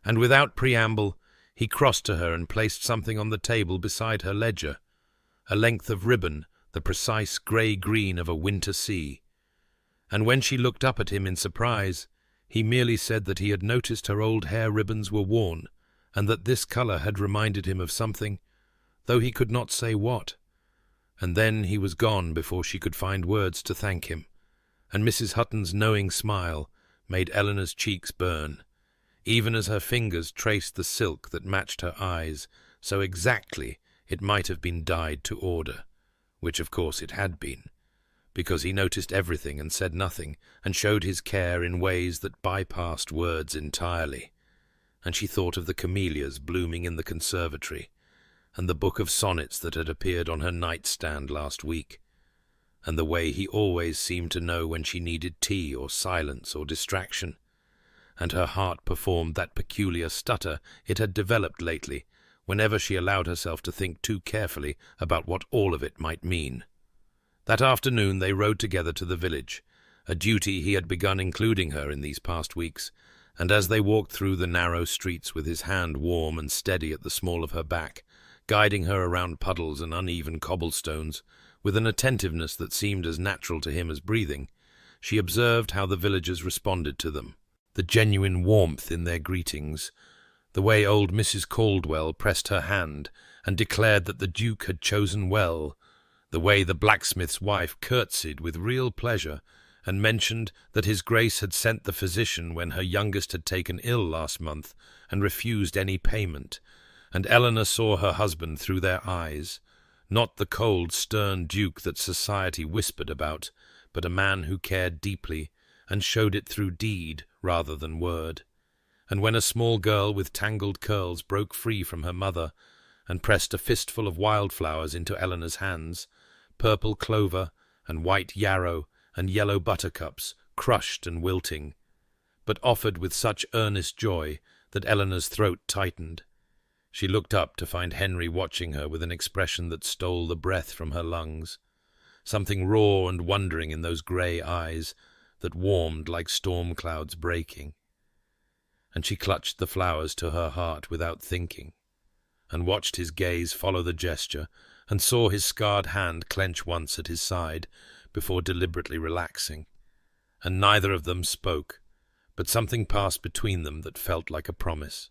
and without preamble he crossed to her and placed something on the table beside her ledger, a length of ribbon, the precise grey-green of a winter sea. And when she looked up at him in surprise, he merely said that he had noticed her old hair ribbons were worn, and that this colour had reminded him of something, though he could not say what. And then he was gone before she could find words to thank him, and Mrs. Hutton's knowing smile made Eleanor's cheeks burn, even as her fingers traced the silk that matched her eyes so exactly it might have been dyed to order, which of course it had been, because he noticed everything and said nothing, and showed his care in ways that bypassed words entirely. And she thought of the camellias blooming in the conservatory, and the book of sonnets that had appeared on her nightstand last week, and the way he always seemed to know when she needed tea or silence or distraction, and her heart performed that peculiar stutter it had developed lately whenever she allowed herself to think too carefully about what all of it might mean. That afternoon they rode together to the village, a duty he had begun including her in these past weeks, and as they walked through the narrow streets with his hand warm and steady at the small of her back, guiding her around puddles and uneven cobblestones, with an attentiveness that seemed as natural to him as breathing, she observed how the villagers responded to them, the genuine warmth in their greetings, the way old Mrs. Caldwell pressed her hand and declared that the Duke had chosen well, the way the blacksmith's wife curtsied with real pleasure and mentioned that his Grace had sent the physician when her youngest had taken ill last month and refused any payment, and Eleanor saw her husband through their eyes, not the cold, stern Duke that society whispered about, but a man who cared deeply and showed it through deed rather than word. And when a small girl with tangled curls broke free from her mother and pressed a fistful of wildflowers into Eleanor's hands, purple clover and white yarrow and yellow buttercups, crushed and wilting, but offered with such earnest joy that Eleanor's throat tightened. She looked up to find Henry watching her with an expression that stole the breath from her lungs, something raw and wondering in those grey eyes that warmed like storm clouds breaking. And she clutched the flowers to her heart without thinking, and watched his gaze follow the gesture, and saw his scarred hand clench once at his side before deliberately relaxing. And neither of them spoke, but something passed between them that felt like a promise.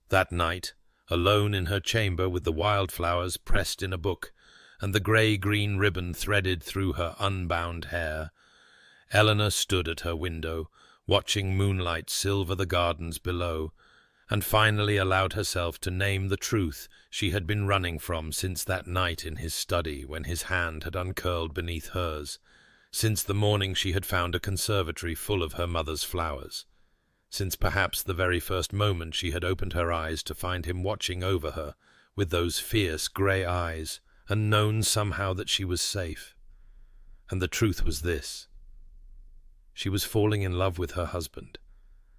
That night, alone in her chamber with the wildflowers pressed in a book, and the grey-green ribbon threaded through her unbound hair, Eleanor stood at her window, watching moonlight silver the gardens below, and finally allowed herself to name the truth she had been running from since that night in his study when his hand had uncurled beneath hers, since the morning she had found a conservatory full of her mother's flowers, since perhaps the very first moment she had opened her eyes to find him watching over her with those fierce grey eyes, and known somehow that she was safe. And the truth was this: she was falling in love with her husband,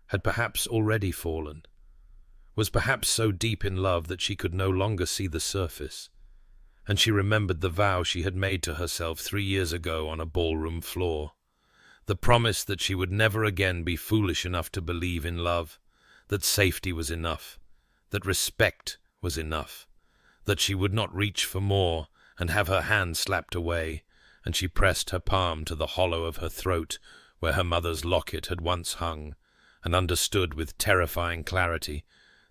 had perhaps already fallen, was perhaps so deep in love that she could no longer see the surface, and she remembered the vow she had made to herself 3 years ago on a ballroom floor, the promise that she would never again be foolish enough to believe in love, that safety was enough, that respect was enough, that she would not reach for more and have her hand slapped away, and she pressed her palm to the hollow of her throat where her mother's locket had once hung, and understood with terrifying clarity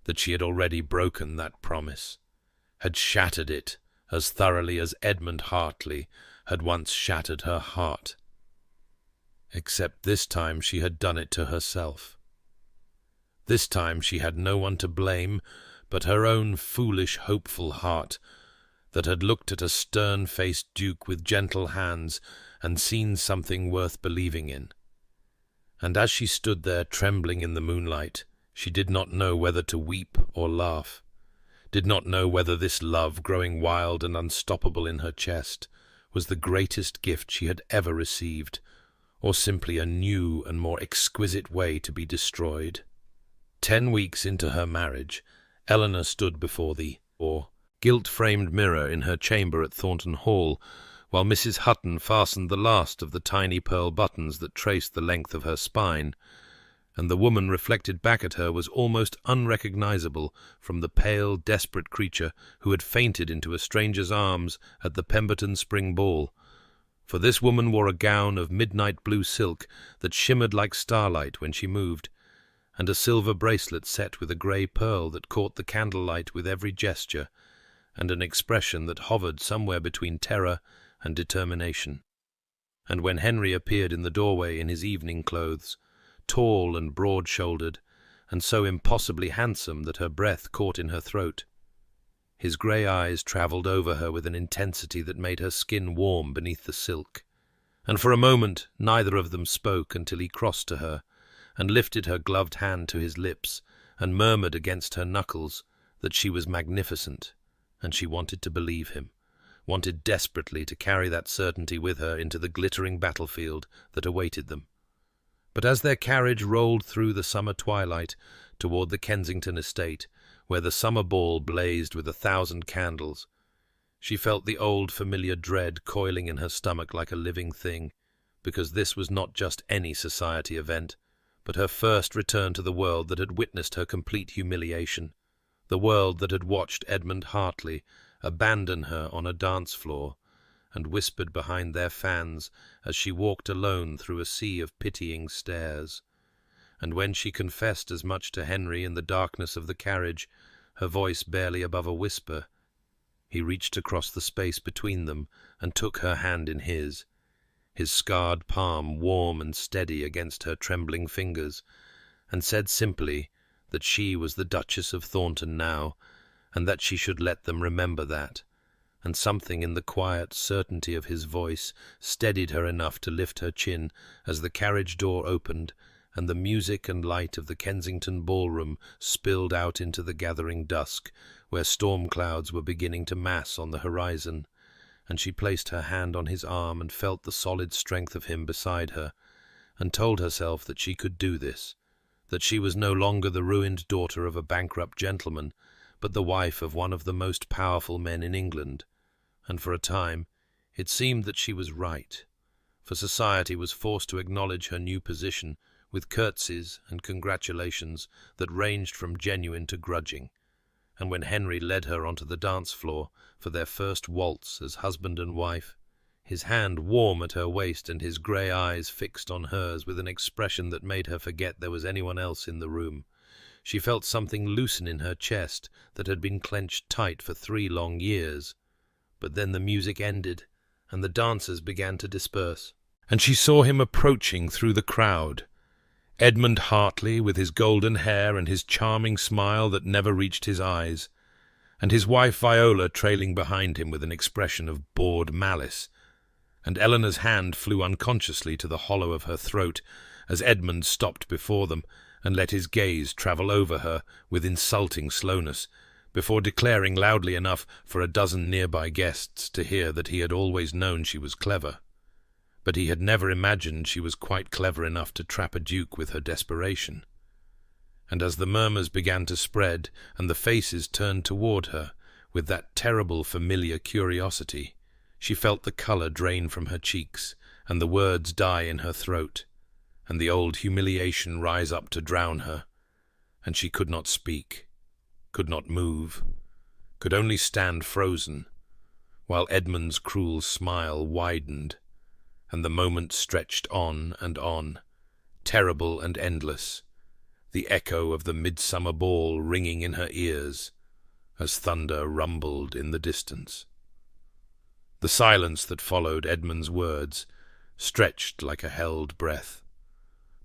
that she had already broken that promise, had shattered it as thoroughly as Edmund Hartley had once shattered her heart. Except this time she had done it to herself. This time she had no one to blame but her own foolish, hopeful heart that had looked at a stern-faced duke with gentle hands and seen something worth believing in. And as she stood there trembling in the moonlight, she did not know whether to weep or laugh, did not know whether this love growing wild and unstoppable in her chest was the greatest gift she had ever received, or simply a new and more exquisite way to be destroyed. 10 weeks into her marriage, Eleanor stood before the gilt-framed mirror in her chamber at Thornton Hall, while Mrs. Hutton fastened the last of the tiny pearl buttons that traced the length of her spine, and the woman reflected back at her was almost unrecognizable from the pale, desperate creature who had fainted into a stranger's arms at the Pemberton Spring Ball. For this woman wore a gown of midnight blue silk that shimmered like starlight when she moved, and a silver bracelet set with a grey pearl that caught the candlelight with every gesture, and an expression that hovered somewhere between terror and determination. And when Henry appeared in the doorway in his evening clothes, tall and broad-shouldered, and so impossibly handsome that her breath caught in her throat, his grey eyes travelled over her with an intensity that made her skin warm beneath the silk, and for a moment neither of them spoke until he crossed to her, and lifted her gloved hand to his lips, and murmured against her knuckles that she was magnificent, and she wanted to believe him, wanted desperately to carry that certainty with her into the glittering battlefield that awaited them. But as their carriage rolled through the summer twilight toward the Kensington estate, where the summer ball blazed with 1,000 candles, she felt the old familiar dread coiling in her stomach like a living thing, because this was not just any society event, but her first return to the world that had witnessed her complete humiliation, the world that had watched Edmund Hartley abandon her on a dance floor, and whispered behind their fans as she walked alone through a sea of pitying stares. And when she confessed as much to Henry in the darkness of the carriage, her voice barely above a whisper, he reached across the space between them and took her hand in his scarred palm warm and steady against her trembling fingers, and said simply that she was the Duchess of Thornton now, and that she should let them remember that, and something in the quiet certainty of his voice steadied her enough to lift her chin as the carriage door opened, and the music and light of the Kensington ballroom spilled out into the gathering dusk, where storm clouds were beginning to mass on the horizon, and she placed her hand on his arm and felt the solid strength of him beside her, and told herself that she could do this, that she was no longer the ruined daughter of a bankrupt gentleman, but the wife of one of the most powerful men in England. And for a time it seemed that she was right, for society was forced to acknowledge her new position with curtsies and congratulations that ranged from genuine to grudging. And when Henry led her onto the dance floor for their first waltz as husband and wife, his hand warm at her waist and his grey eyes fixed on hers with an expression that made her forget there was anyone else in the room, she felt something loosen in her chest that had been clenched tight for 3 long years. But then the music ended, and the dancers began to disperse, and she saw him approaching through the crowd, Edmund Hartley with his golden hair and his charming smile that never reached his eyes, and his wife Viola trailing behind him with an expression of bored malice, and Eleanor's hand flew unconsciously to the hollow of her throat as Edmund stopped before them and let his gaze travel over her with insulting slowness, before declaring loudly enough for a dozen nearby guests to hear that he had always known she was clever, but he had never imagined she was quite clever enough to trap a duke with her desperation. And as the murmurs began to spread and the faces turned toward her with that terrible familiar curiosity, she felt the colour drain from her cheeks and the words die in her throat, and the old humiliation rise up to drown her, and she could not speak, could not move, could only stand frozen, while Edmund's cruel smile widened, and the moment stretched on and on, terrible and endless, the echo of the midsummer ball ringing in her ears as thunder rumbled in the distance. The silence that followed Edmund's words stretched like a held breath,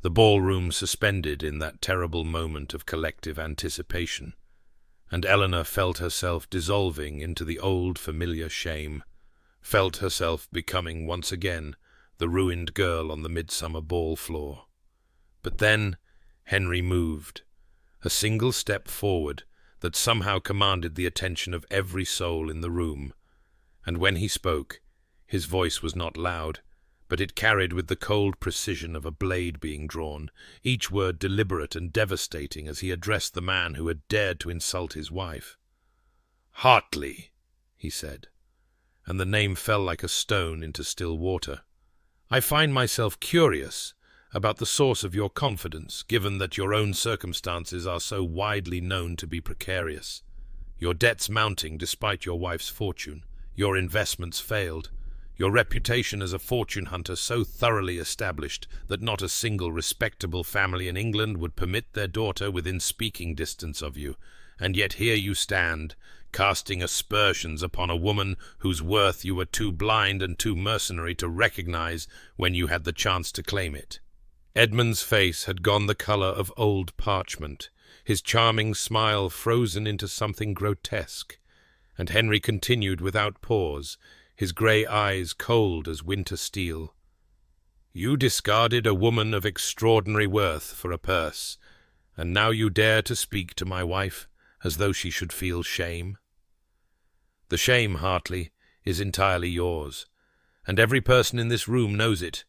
the ballroom suspended in that terrible moment of collective anticipation, and Eleanor felt herself dissolving into the old familiar shame, felt herself becoming once again the ruined girl on the midsummer ball floor. But then Henry moved, a single step forward that somehow commanded the attention of every soul in the room, and when he spoke, his voice was not loud, but it carried with the cold precision of a blade being drawn, each word deliberate and devastating as he addressed the man who had dared to insult his wife. "Hartley," he said, and the name fell like a stone into still water. "I find myself curious about the source of your confidence, given that your own circumstances are so widely known to be precarious. Your debts mounting despite your wife's fortune, your investments failed, your reputation as a fortune hunter so thoroughly established that not a single respectable family in England would permit their daughter within speaking distance of you, and yet here you stand, casting aspersions upon a woman whose worth you were too blind and too mercenary to recognize when you had the chance to claim it." Edmund's face had gone the color of old parchment, his charming smile frozen into something grotesque, and Henry continued without pause, his grey eyes cold as winter steel. "You discarded a woman of extraordinary worth for a purse, and now you dare to speak to my wife as though she should feel shame? The shame, Hartley, is entirely yours, and every person in this room knows it,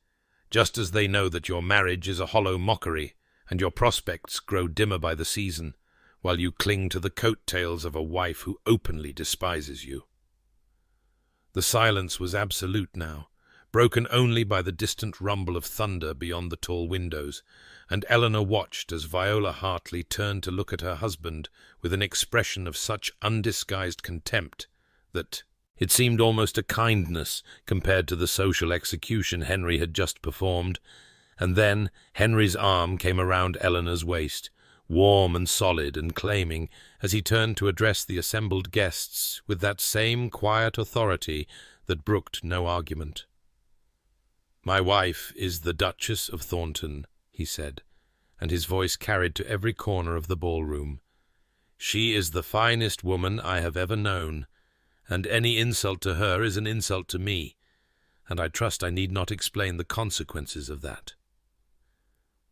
just as they know that your marriage is a hollow mockery, and your prospects grow dimmer by the season, while you cling to the coat-tails of a wife who openly despises you." The silence was absolute now, broken only by the distant rumble of thunder beyond the tall windows, and Eleanor watched as Viola Hartley turned to look at her husband with an expression of such undisguised contempt that it seemed almost a kindness compared to the social execution Henry had just performed. And then Henry's arm came around Eleanor's waist, warm and solid and claiming, as he turned to address the assembled guests with that same quiet authority that brooked no argument. "My wife is the Duchess of Thornton," he said, and his voice carried to every corner of the ballroom. "She is the finest woman I have ever known, and any insult to her is an insult to me, and I trust I need not explain the consequences of that."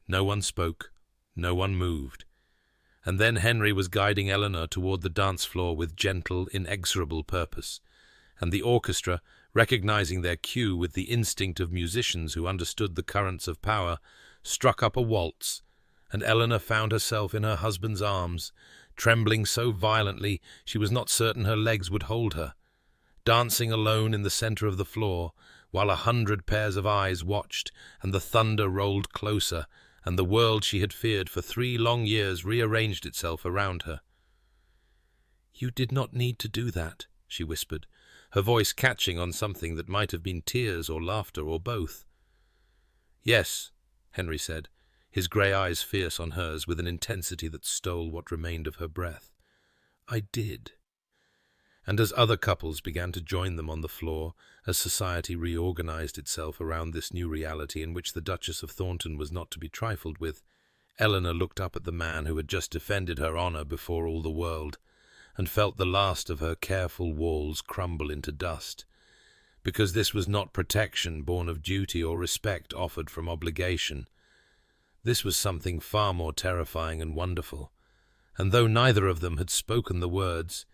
No one spoke, no one moved, and then Henry was guiding Eleanor toward the dance floor with gentle, inexorable purpose, and the orchestra, recognizing their cue with the instinct of musicians who understood the currents of power, struck up a waltz, and Eleanor found herself in her husband's arms, trembling so violently she was not certain her legs would hold her, dancing alone in the center of the floor, while 100 pairs of eyes watched, and the thunder rolled closer, and the world she had feared for 3 long years rearranged itself around her. "You did not need to do that," she whispered, her voice catching on something that might have been tears or laughter or both. "Yes," Henry said, his grey eyes fierce on hers with an intensity that stole what remained of her breath. "I did." And as other couples began to join them on the floor, as society reorganized itself around this new reality in which the Duchess of Thornton was not to be trifled with, Eleanor looked up at the man who had just defended her honor before all the world, and felt the last of her careful walls crumble into dust, because this was not protection born of duty or respect offered from obligation. This was something far more terrifying and wonderful, and though neither of them had spoken the words,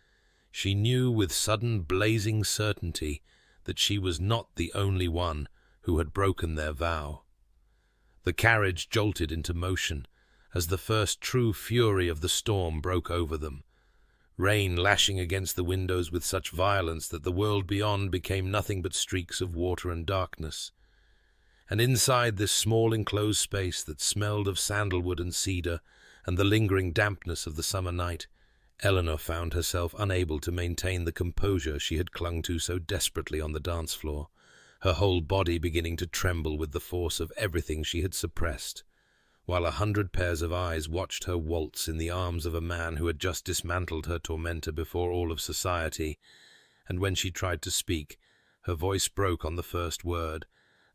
she knew with sudden blazing certainty that she was not the only one who had broken their vow. The carriage jolted into motion as the first true fury of the storm broke over them, rain lashing against the windows with such violence that the world beyond became nothing but streaks of water and darkness. And inside this small enclosed space that smelled of sandalwood and cedar and the lingering dampness of the summer night, Eleanor found herself unable to maintain the composure she had clung to so desperately on the dance floor, her whole body beginning to tremble with the force of everything she had suppressed, while 100 pairs of eyes watched her waltz in the arms of a man who had just dismantled her tormentor before all of society. And when she tried to speak, her voice broke on the first word,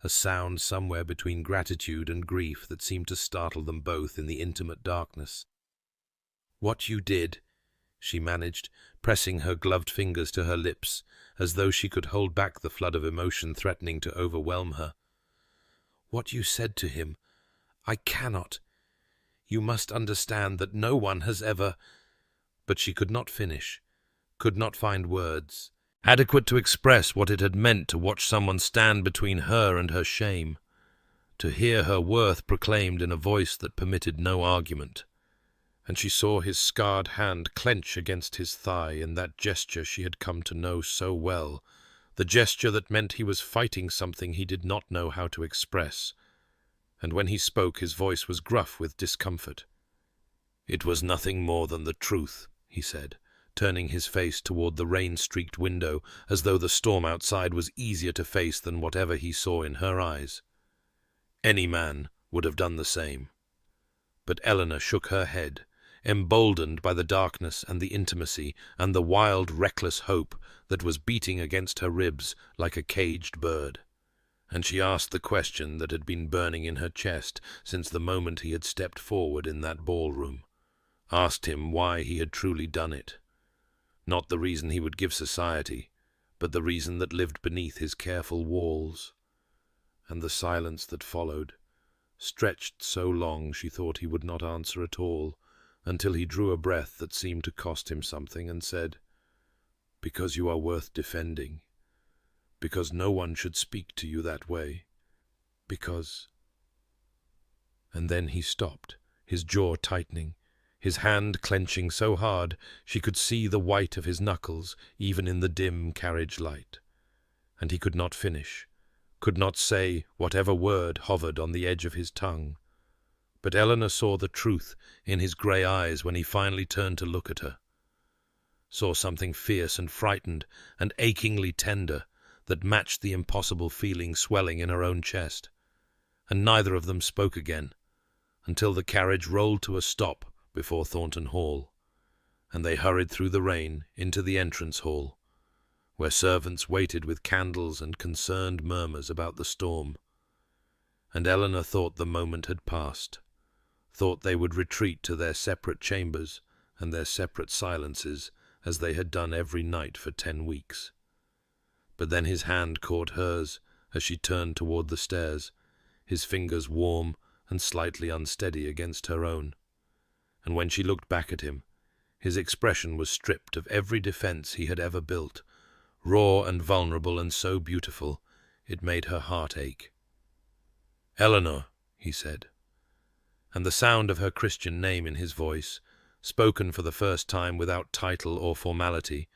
a sound somewhere between gratitude and grief that seemed to startle them both in the intimate darkness. "What you did," she managed, pressing her gloved fingers to her lips, as though she could hold back the flood of emotion threatening to overwhelm her. "What you said to him, I cannot. You must understand that no one has ever—" But she could not finish, could not find words adequate to express what it had meant to watch someone stand between her and her shame, to hear her worth proclaimed in a voice that permitted no argument. And she saw his scarred hand clench against his thigh in that gesture she had come to know so well, the gesture that meant he was fighting something he did not know how to express. And when he spoke, his voice was gruff with discomfort. "It was nothing more than the truth," he said, turning his face toward the rain-streaked window, as though the storm outside was easier to face than whatever he saw in her eyes. Any man would have done the same. But Eleanor shook her head, emboldened by the darkness and the intimacy and the wild, reckless hope that was beating against her ribs like a caged bird. And she asked the question that had been burning in her chest since the moment he had stepped forward in that ballroom, asked him why he had truly done it. Not the reason he would give society, but the reason that lived beneath his careful walls. And the silence that followed, stretched so long she thought he would not answer at all, until he drew a breath that seemed to cost him something and said, "Because you are worth defending. Because no one should speak to you that way. Because—" And then he stopped, his jaw tightening, his hand clenching so hard she could see the white of his knuckles even in the dim carriage light. And he could not finish, could not say whatever word hovered on the edge of his tongue. But Eleanor saw the truth in his grey eyes when he finally turned to look at her, saw something fierce and frightened and achingly tender that matched the impossible feeling swelling in her own chest. And neither of them spoke again, until the carriage rolled to a stop before Thornton Hall, and they hurried through the rain into the entrance hall, where servants waited with candles and concerned murmurs about the storm. And Eleanor thought the moment had passed, thought they would retreat to their separate chambers and their separate silences as they had done every night for 10 weeks. But then his hand caught hers as she turned toward the stairs, his fingers warm and slightly unsteady against her own. And when she looked back at him, his expression was stripped of every defense he had ever built, raw and vulnerable and so beautiful, it made her heart ache. "Eleanor," he said, and the sound of her Christian name in his voice, spoken for the first time without title or formality,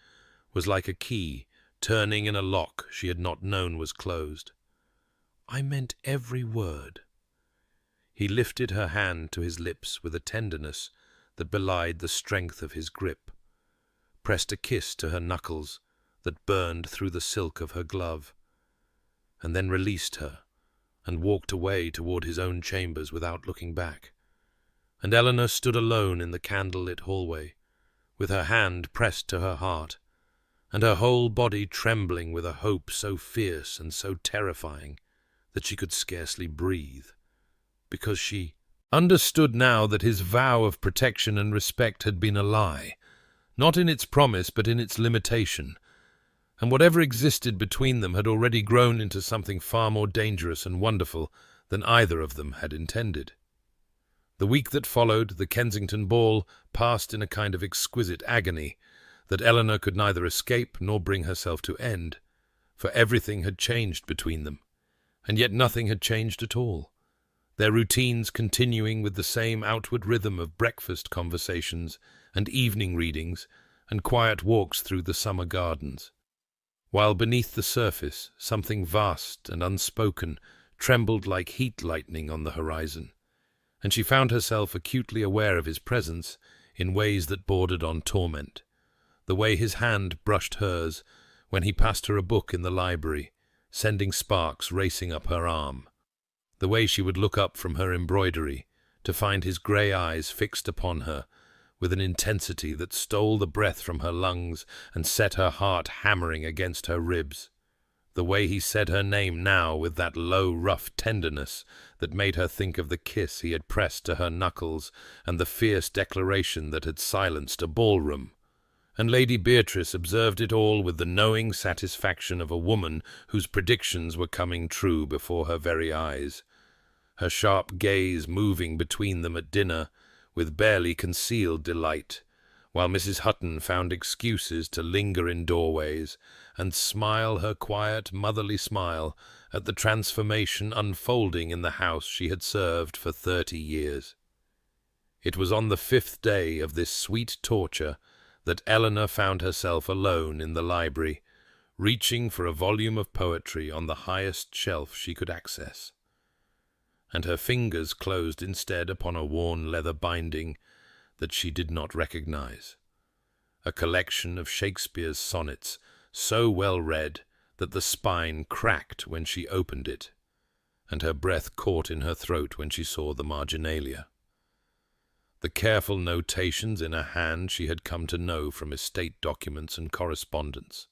was like a key turning in a lock she had not known was closed. "I meant every word." He lifted her hand to his lips with a tenderness that belied the strength of his grip, pressed a kiss to her knuckles that burned through the silk of her glove, and then released her and walked away toward his own chambers without looking back. And Eleanor stood alone in the candle-lit hallway, with her hand pressed to her heart, and her whole body trembling with a hope so fierce and so terrifying that she could scarcely breathe, because she understood now that his vow of protection and respect had been a lie, not in its promise but in its limitation, and whatever existed between them had already grown into something far more dangerous and wonderful than either of them had intended. The week that followed, the Kensington ball, passed in a kind of exquisite agony that Eleanor could neither escape nor bring herself to end, for everything had changed between them, and yet nothing had changed at all, their routines continuing with the same outward rhythm of breakfast conversations and evening readings and quiet walks through the summer gardens, while beneath the surface something vast and unspoken trembled like heat lightning on the horizon, and she found herself acutely aware of his presence in ways that bordered on torment. The way his hand brushed hers when he passed her a book in the library, sending sparks racing up her arm. The way she would look up from her embroidery to find his grey eyes fixed upon her with an intensity that stole the breath from her lungs and set her heart hammering against her ribs. The way he said her name now with that low, rough tenderness that made her think of the kiss he had pressed to her knuckles and the fierce declaration that had silenced a ballroom. And Lady Beatrice observed it all with the knowing satisfaction of a woman whose predictions were coming true before her very eyes, her sharp gaze moving between them at dinner with barely concealed delight, while Mrs. Hutton found excuses to linger in doorways and smile her quiet, motherly smile at the transformation unfolding in the house she had served for 30 years. It was on the 5th day of this sweet torture that Eleanor found herself alone in the library, reaching for a volume of poetry on the highest shelf she could access. And her fingers closed instead upon a worn leather binding that she did not recognize, a collection of Shakespeare's sonnets so well read that the spine cracked when she opened it, and her breath caught in her throat when she saw the marginalia. The careful notations in her hand she had come to know from estate documents and correspondence,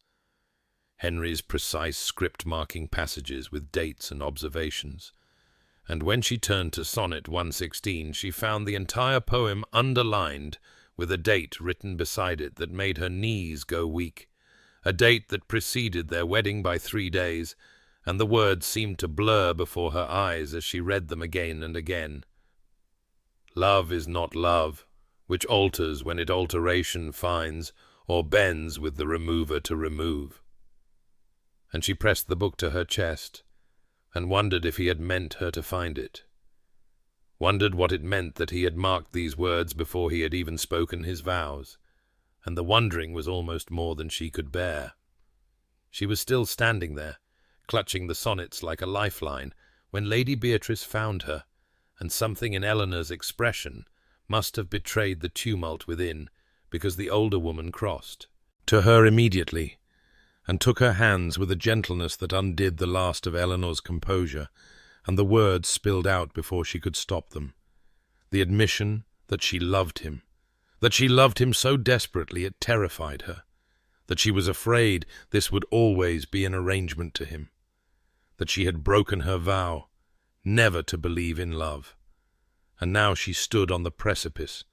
Henry's precise script marking passages with dates and observations, and when she turned to Sonnet 116 she found the entire poem underlined with a date written beside it that made her knees go weak, a date that preceded their wedding by 3 days, and the words seemed to blur before her eyes as she read them again and again. Love is not love, which alters when it alteration finds, or bends with the remover to remove. And she pressed the book to her chest, and wondered if he had meant her to find it. Wondered what it meant that he had marked these words before he had even spoken his vows, and the wondering was almost more than she could bear. She was still standing there, clutching the sonnets like a lifeline, when Lady Beatrice found her, and something in Eleanor's expression must have betrayed the tumult within, because the older woman crossed to her immediately, and took her hands with a gentleness that undid the last of Eleanor's composure, and the words spilled out before she could stop them. The admission that she loved him so desperately it terrified her, that she was afraid this would always be an arrangement to him, that she had broken her vow never to believe in love, and now she stood on the precipice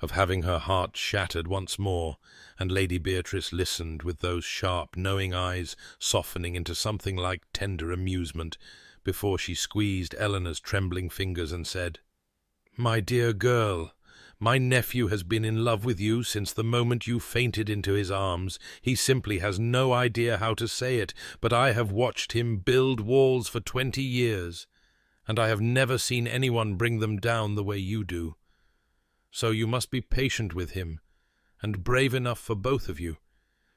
of having her heart shattered once more, and Lady Beatrice listened with those sharp, knowing eyes softening into something like tender amusement before she squeezed Eleanor's trembling fingers and said, "My dear girl, my nephew has been in love with you since the moment you fainted into his arms. He simply has no idea how to say it, but I have watched him build walls for 20 years, and I have never seen anyone bring them down the way you do. So you must be patient with him, and brave enough for both of you,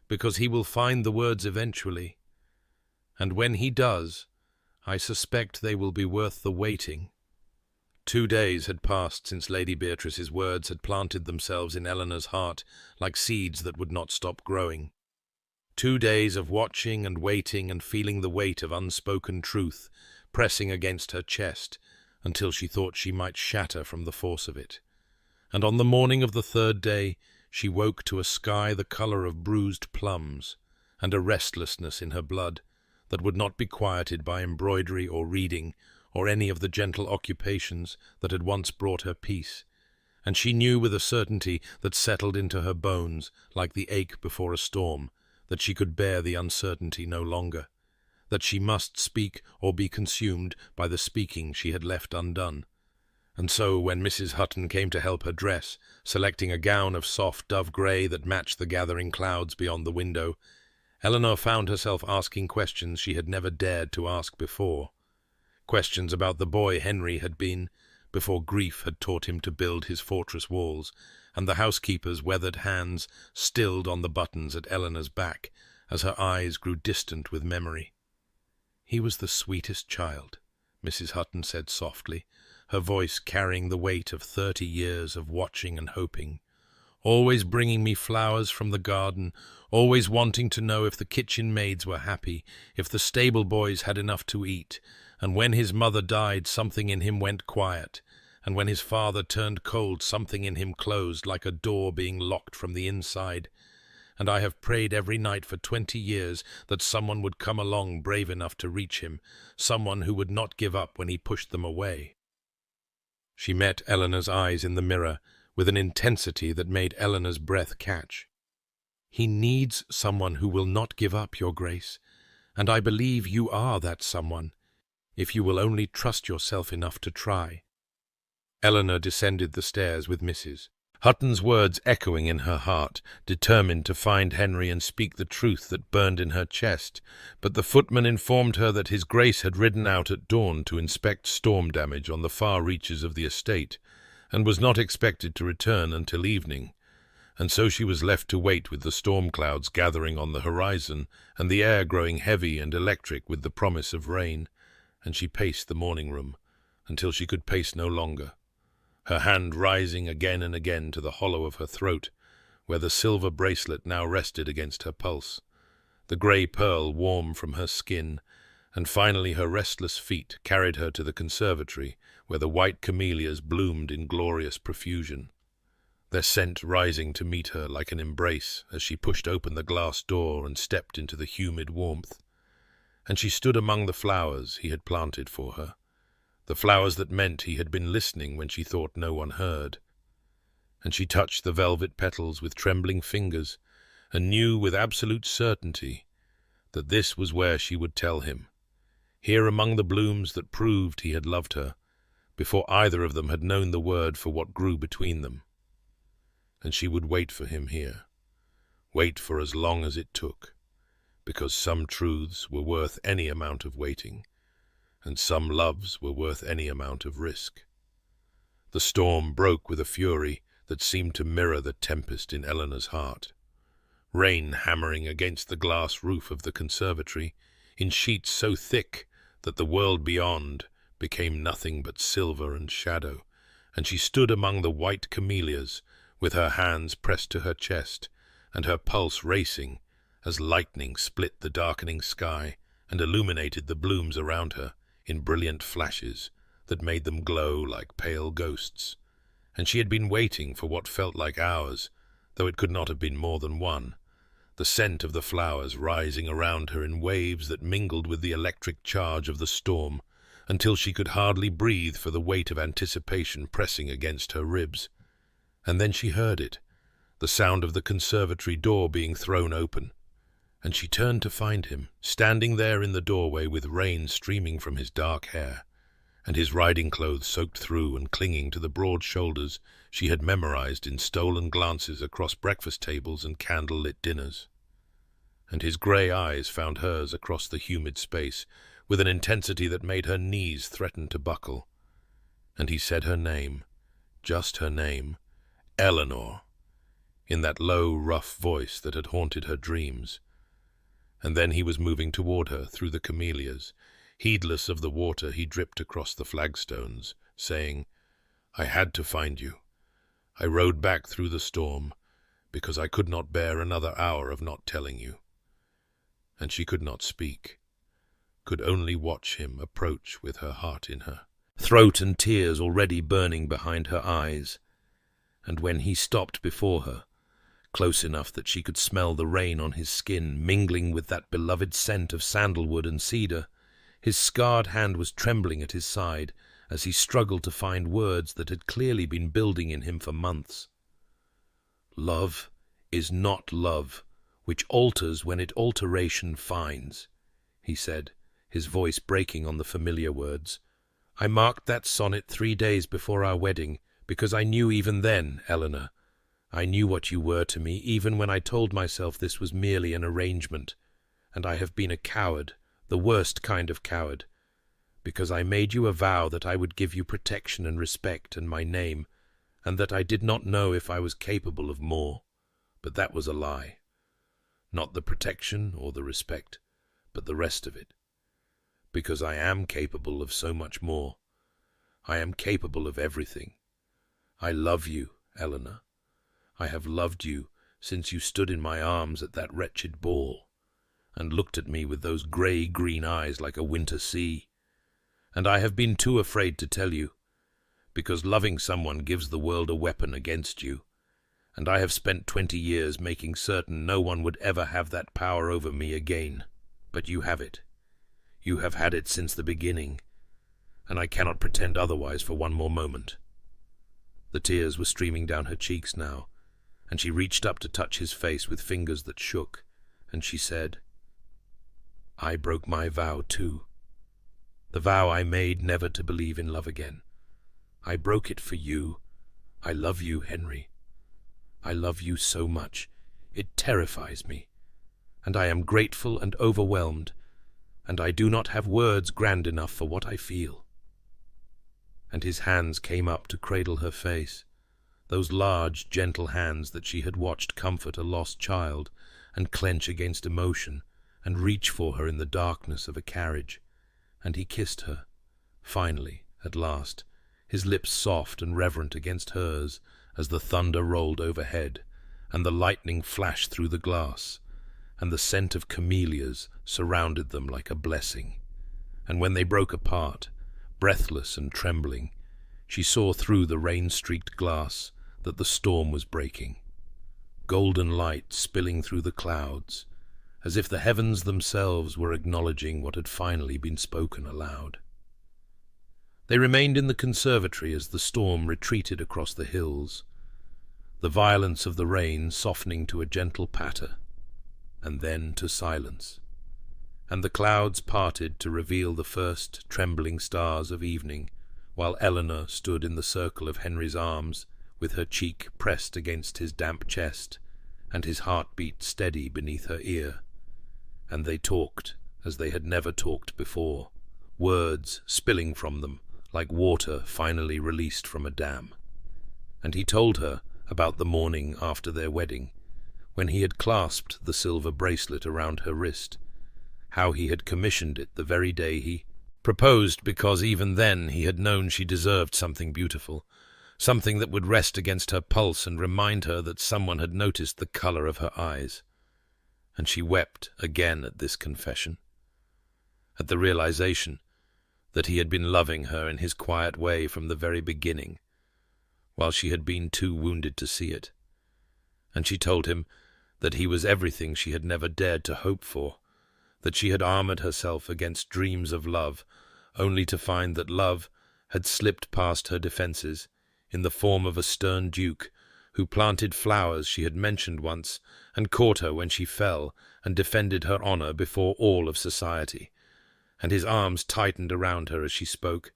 because he will find the words eventually. And when he does, I suspect they will be worth the waiting." 2 days had passed since Lady Beatrice's words had planted themselves in Eleanor's heart like seeds that would not stop growing. 2 days of watching and waiting and feeling the weight of unspoken truth pressing against her chest until she thought she might shatter from the force of it. And on the morning of the 3rd day she woke to a sky the colour of bruised plums, and a restlessness in her blood that would not be quieted by embroidery or reading or any of the gentle occupations that had once brought her peace, and she knew with a certainty that settled into her bones like the ache before a storm that she could bear the uncertainty no longer, that she must speak or be consumed by the speaking she had left undone. And so, when Mrs. Hutton came to help her dress, selecting a gown of soft dove-grey that matched the gathering clouds beyond the window, Eleanor found herself asking questions she had never dared to ask before. Questions about the boy Henry had been, before grief had taught him to build his fortress walls, and the housekeeper's weathered hands stilled on the buttons at Eleanor's back as her eyes grew distant with memory. "He was the sweetest child," Mrs. Hutton said softly, her voice carrying the weight of 30 years of watching and hoping. always bringing me flowers from the garden, always wanting to know if the kitchen maids were happy, if the stable boys had enough to eat, and when his mother died, something in him went quiet, and when his father turned cold, something in him closed like a door being locked from the inside. And I have prayed every night for 20 years that someone would come along brave enough to reach him, someone who would not give up when he pushed them away. She met Eleanor's eyes in the mirror with an intensity that made Eleanor's breath catch. He needs someone who will not give up, Your Grace, and I believe you are that someone, if you will only trust yourself enough to try. Eleanor descended the stairs with Mrs. Hutton's words echoing in her heart, determined to find Henry and speak the truth that burned in her chest, but the footman informed her that his Grace had ridden out at dawn to inspect storm damage on the far reaches of the estate, and was not expected to return until evening, and so she was left to wait with the storm clouds gathering on the horizon, and the air growing heavy and electric with the promise of rain, and she paced the morning room until she could pace no longer, her hand rising again and again to the hollow of her throat, where the silver bracelet now rested against her pulse, the grey pearl warm from her skin, and finally her restless feet carried her to the conservatory, where the white camellias bloomed in glorious profusion, their scent rising to meet her like an embrace as she pushed open the glass door and stepped into the humid warmth. And she stood among the flowers he had planted for her, the flowers that meant he had been listening when she thought no one heard. And she touched the velvet petals with trembling fingers, and knew with absolute certainty that this was where she would tell him, here among the blooms that proved he had loved her, before either of them had known the word for what grew between them. And she would wait for him here, wait for as long as it took, because some truths were worth any amount of waiting, and some loves were worth any amount of risk. The storm broke with a fury that seemed to mirror the tempest in Eleanor's heart. Rain hammering against the glass roof of the conservatory, in sheets so thick that the world beyond became nothing but silver and shadow, and she stood among the white camellias, with her hands pressed to her chest, and her pulse racing as lightning split the darkening sky and illuminated the blooms around her in brilliant flashes that made them glow like pale ghosts. And she had been waiting for what felt like hours, though it could not have been more than one, the scent of the flowers rising around her in waves that mingled with the electric charge of the storm, until she could hardly breathe for the weight of anticipation pressing against her ribs. And then she heard it, the sound of the conservatory door being thrown open, and she turned to find him, standing there in the doorway with rain streaming from his dark hair, and his riding clothes soaked through and clinging to the broad shoulders she had memorized in stolen glances across breakfast tables and candle-lit dinners. And his grey eyes found hers across the humid space with an intensity that made her knees threaten to buckle. And he said her name, just her name, Eleanor, in that low, rough voice that had haunted her dreams. And then he was moving toward her through the camellias, heedless of the water he dripped across the flagstones, saying, "I had to find you. I rode back through the storm, because I could not bear another hour of not telling you." And she could not speak, could only watch him approach with her heart in her, throat and tears already burning behind her eyes. And when he stopped before her, close enough that she could smell the rain on his skin mingling with that beloved scent of sandalwood and cedar, his scarred hand was trembling at his side as he struggled to find words that had clearly been building in him for months. "Love is not love, which alters when it alteration finds," he said, his voice breaking on the familiar words. "I marked that sonnet 3 days before our wedding, because I knew even then, Eleanor, I knew what you were to me, even when I told myself this was merely an arrangement, and I have been a coward, the worst kind of coward, because I made you a vow that I would give you protection and respect and my name, and that I did not know if I was capable of more, but that was a lie. Not the protection or the respect, but the rest of it, because I am capable of so much more. I am capable of everything. I love you, Eleanor. I have loved you since you stood in my arms at that wretched ball, and looked at me with those grey-green eyes like a winter sea. And I have been too afraid to tell you, because loving someone gives the world a weapon against you, and I have spent 20 years making certain no one would ever have that power over me again. But you have it. You have had it since the beginning, and I cannot pretend otherwise for one more moment." The tears were streaming down her cheeks now, and she reached up to touch his face with fingers that shook, and she said, "I broke my vow too. The vow I made never to believe in love again. I broke it for you. I love you, Henry. I love you so much. It terrifies me, and I am grateful and overwhelmed, and I do not have words grand enough for what I feel." And his hands came up to cradle her face, those large, gentle hands that she had watched comfort a lost child and clench against emotion and reach for her in the darkness of a carriage. And he kissed her, finally, at last, his lips soft and reverent against hers as the thunder rolled overhead and the lightning flashed through the glass, and the scent of camellias surrounded them like a blessing. And when they broke apart, breathless and trembling, she saw through the rain-streaked glass that the storm was breaking, golden light spilling through the clouds, as if the heavens themselves were acknowledging what had finally been spoken aloud. They remained in the conservatory as the storm retreated across the hills, the violence of the rain softening to a gentle patter, and then to silence, and the clouds parted to reveal the first trembling stars of evening, while Eleanor stood in the circle of Henry's arms, with her cheek pressed against his damp chest, and his heartbeat steady beneath her ear. And they talked as they had never talked before, words spilling from them like water finally released from a dam. And he told her about the morning after their wedding, when he had clasped the silver bracelet around her wrist, how he had commissioned it the very day he proposed, because even then he had known she deserved something beautiful, something that would rest against her pulse and remind her that someone had noticed the color of her eyes. And she wept again at this confession, at the realization that he had been loving her in his quiet way from the very beginning, while she had been too wounded to see it. And she told him that he was everything she had never dared to hope for, that she had armored herself against dreams of love, only to find that love had slipped past her defenses in the form of a stern duke who planted flowers she had mentioned once and caught her when she fell and defended her honor before all of society. And his arms tightened around her as she spoke.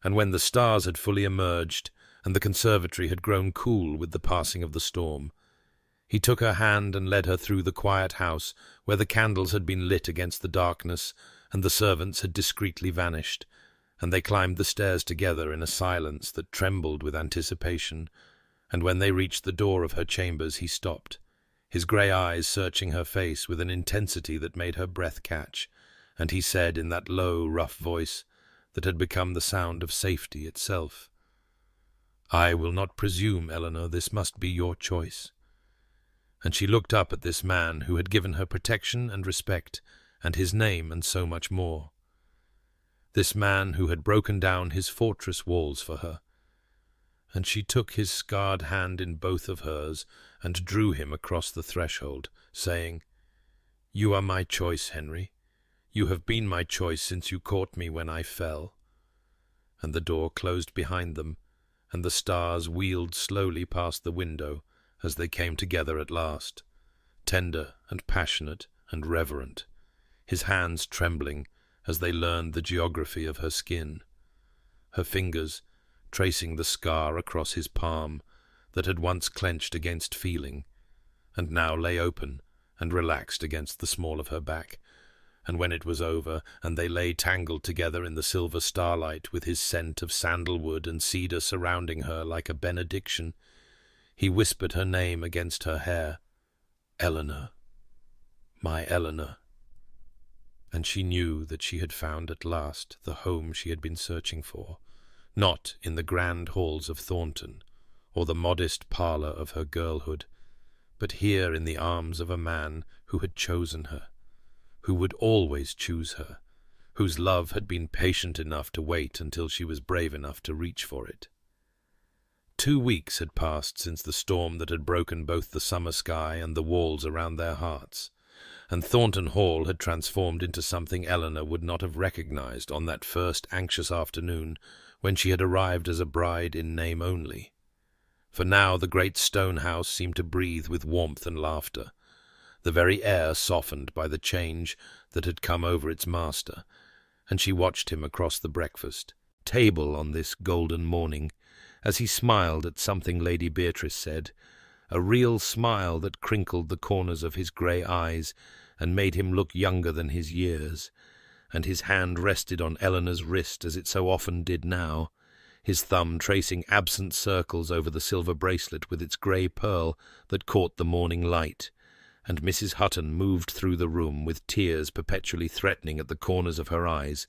And when the stars had fully emerged and the conservatory had grown cool with the passing of the storm, he took her hand and led her through the quiet house where the candles had been lit against the darkness and the servants had discreetly vanished, and they climbed the stairs together in a silence that trembled with anticipation. And when they reached the door of her chambers he stopped, his grey eyes searching her face with an intensity that made her breath catch, and he said in that low, rough voice that had become the sound of safety itself, "I will not presume, Eleanor, this must be your choice." And she looked up at this man who had given her protection and respect, and his name and so much more. This man who had broken down his fortress walls for her. And she took his scarred hand in both of hers and drew him across the threshold, saying, "You are my choice, Henry. You have been my choice since you caught me when I fell." And the door closed behind them, and the stars wheeled slowly past the window as they came together at last, tender and passionate and reverent, his hands trembling as they learned the geography of her skin, her fingers tracing the scar across his palm that had once clenched against feeling, and now lay open and relaxed against the small of her back. And when it was over, and they lay tangled together in the silver starlight with his scent of sandalwood and cedar surrounding her like a benediction, he whispered her name against her hair, "Eleanor, my Eleanor." And she knew that she had found at last the home she had been searching for, not in the grand halls of Thornton, or the modest parlour of her girlhood, but here in the arms of a man who had chosen her, who would always choose her, whose love had been patient enough to wait until she was brave enough to reach for it. 2 weeks had passed since the storm that had broken both the summer sky and the walls around their hearts, and Thornton Hall had transformed into something Eleanor would not have recognized on that first anxious afternoon when she had arrived as a bride in name only. For now the great stone house seemed to breathe with warmth and laughter, the very air softened by the change that had come over its master, and she watched him across the breakfast table on this golden morning, as he smiled at something Lady Beatrice said, a real smile that crinkled the corners of his grey eyes and made him look younger than his years, and his hand rested on Eleanor's wrist as it so often did now, his thumb tracing absent circles over the silver bracelet with its grey pearl that caught the morning light, and Mrs. Hutton moved through the room with tears perpetually threatening at the corners of her eyes,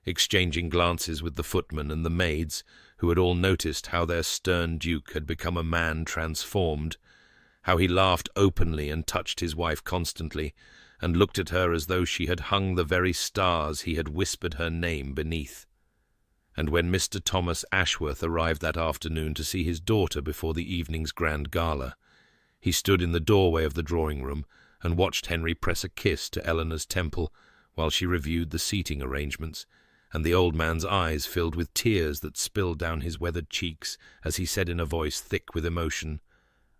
exchanging glances with the footmen and the maids, who had all noticed how their stern duke had become a man transformed, how he laughed openly and touched his wife constantly, and looked at her as though she had hung the very stars he had whispered her name beneath. And when Mr. Thomas Ashworth arrived that afternoon to see his daughter before the evening's grand gala, he stood in the doorway of the drawing-room and watched Henry press a kiss to Eleanor's temple while she reviewed the seating arrangements, and the old man's eyes filled with tears that spilled down his weathered cheeks as he said in a voice thick with emotion,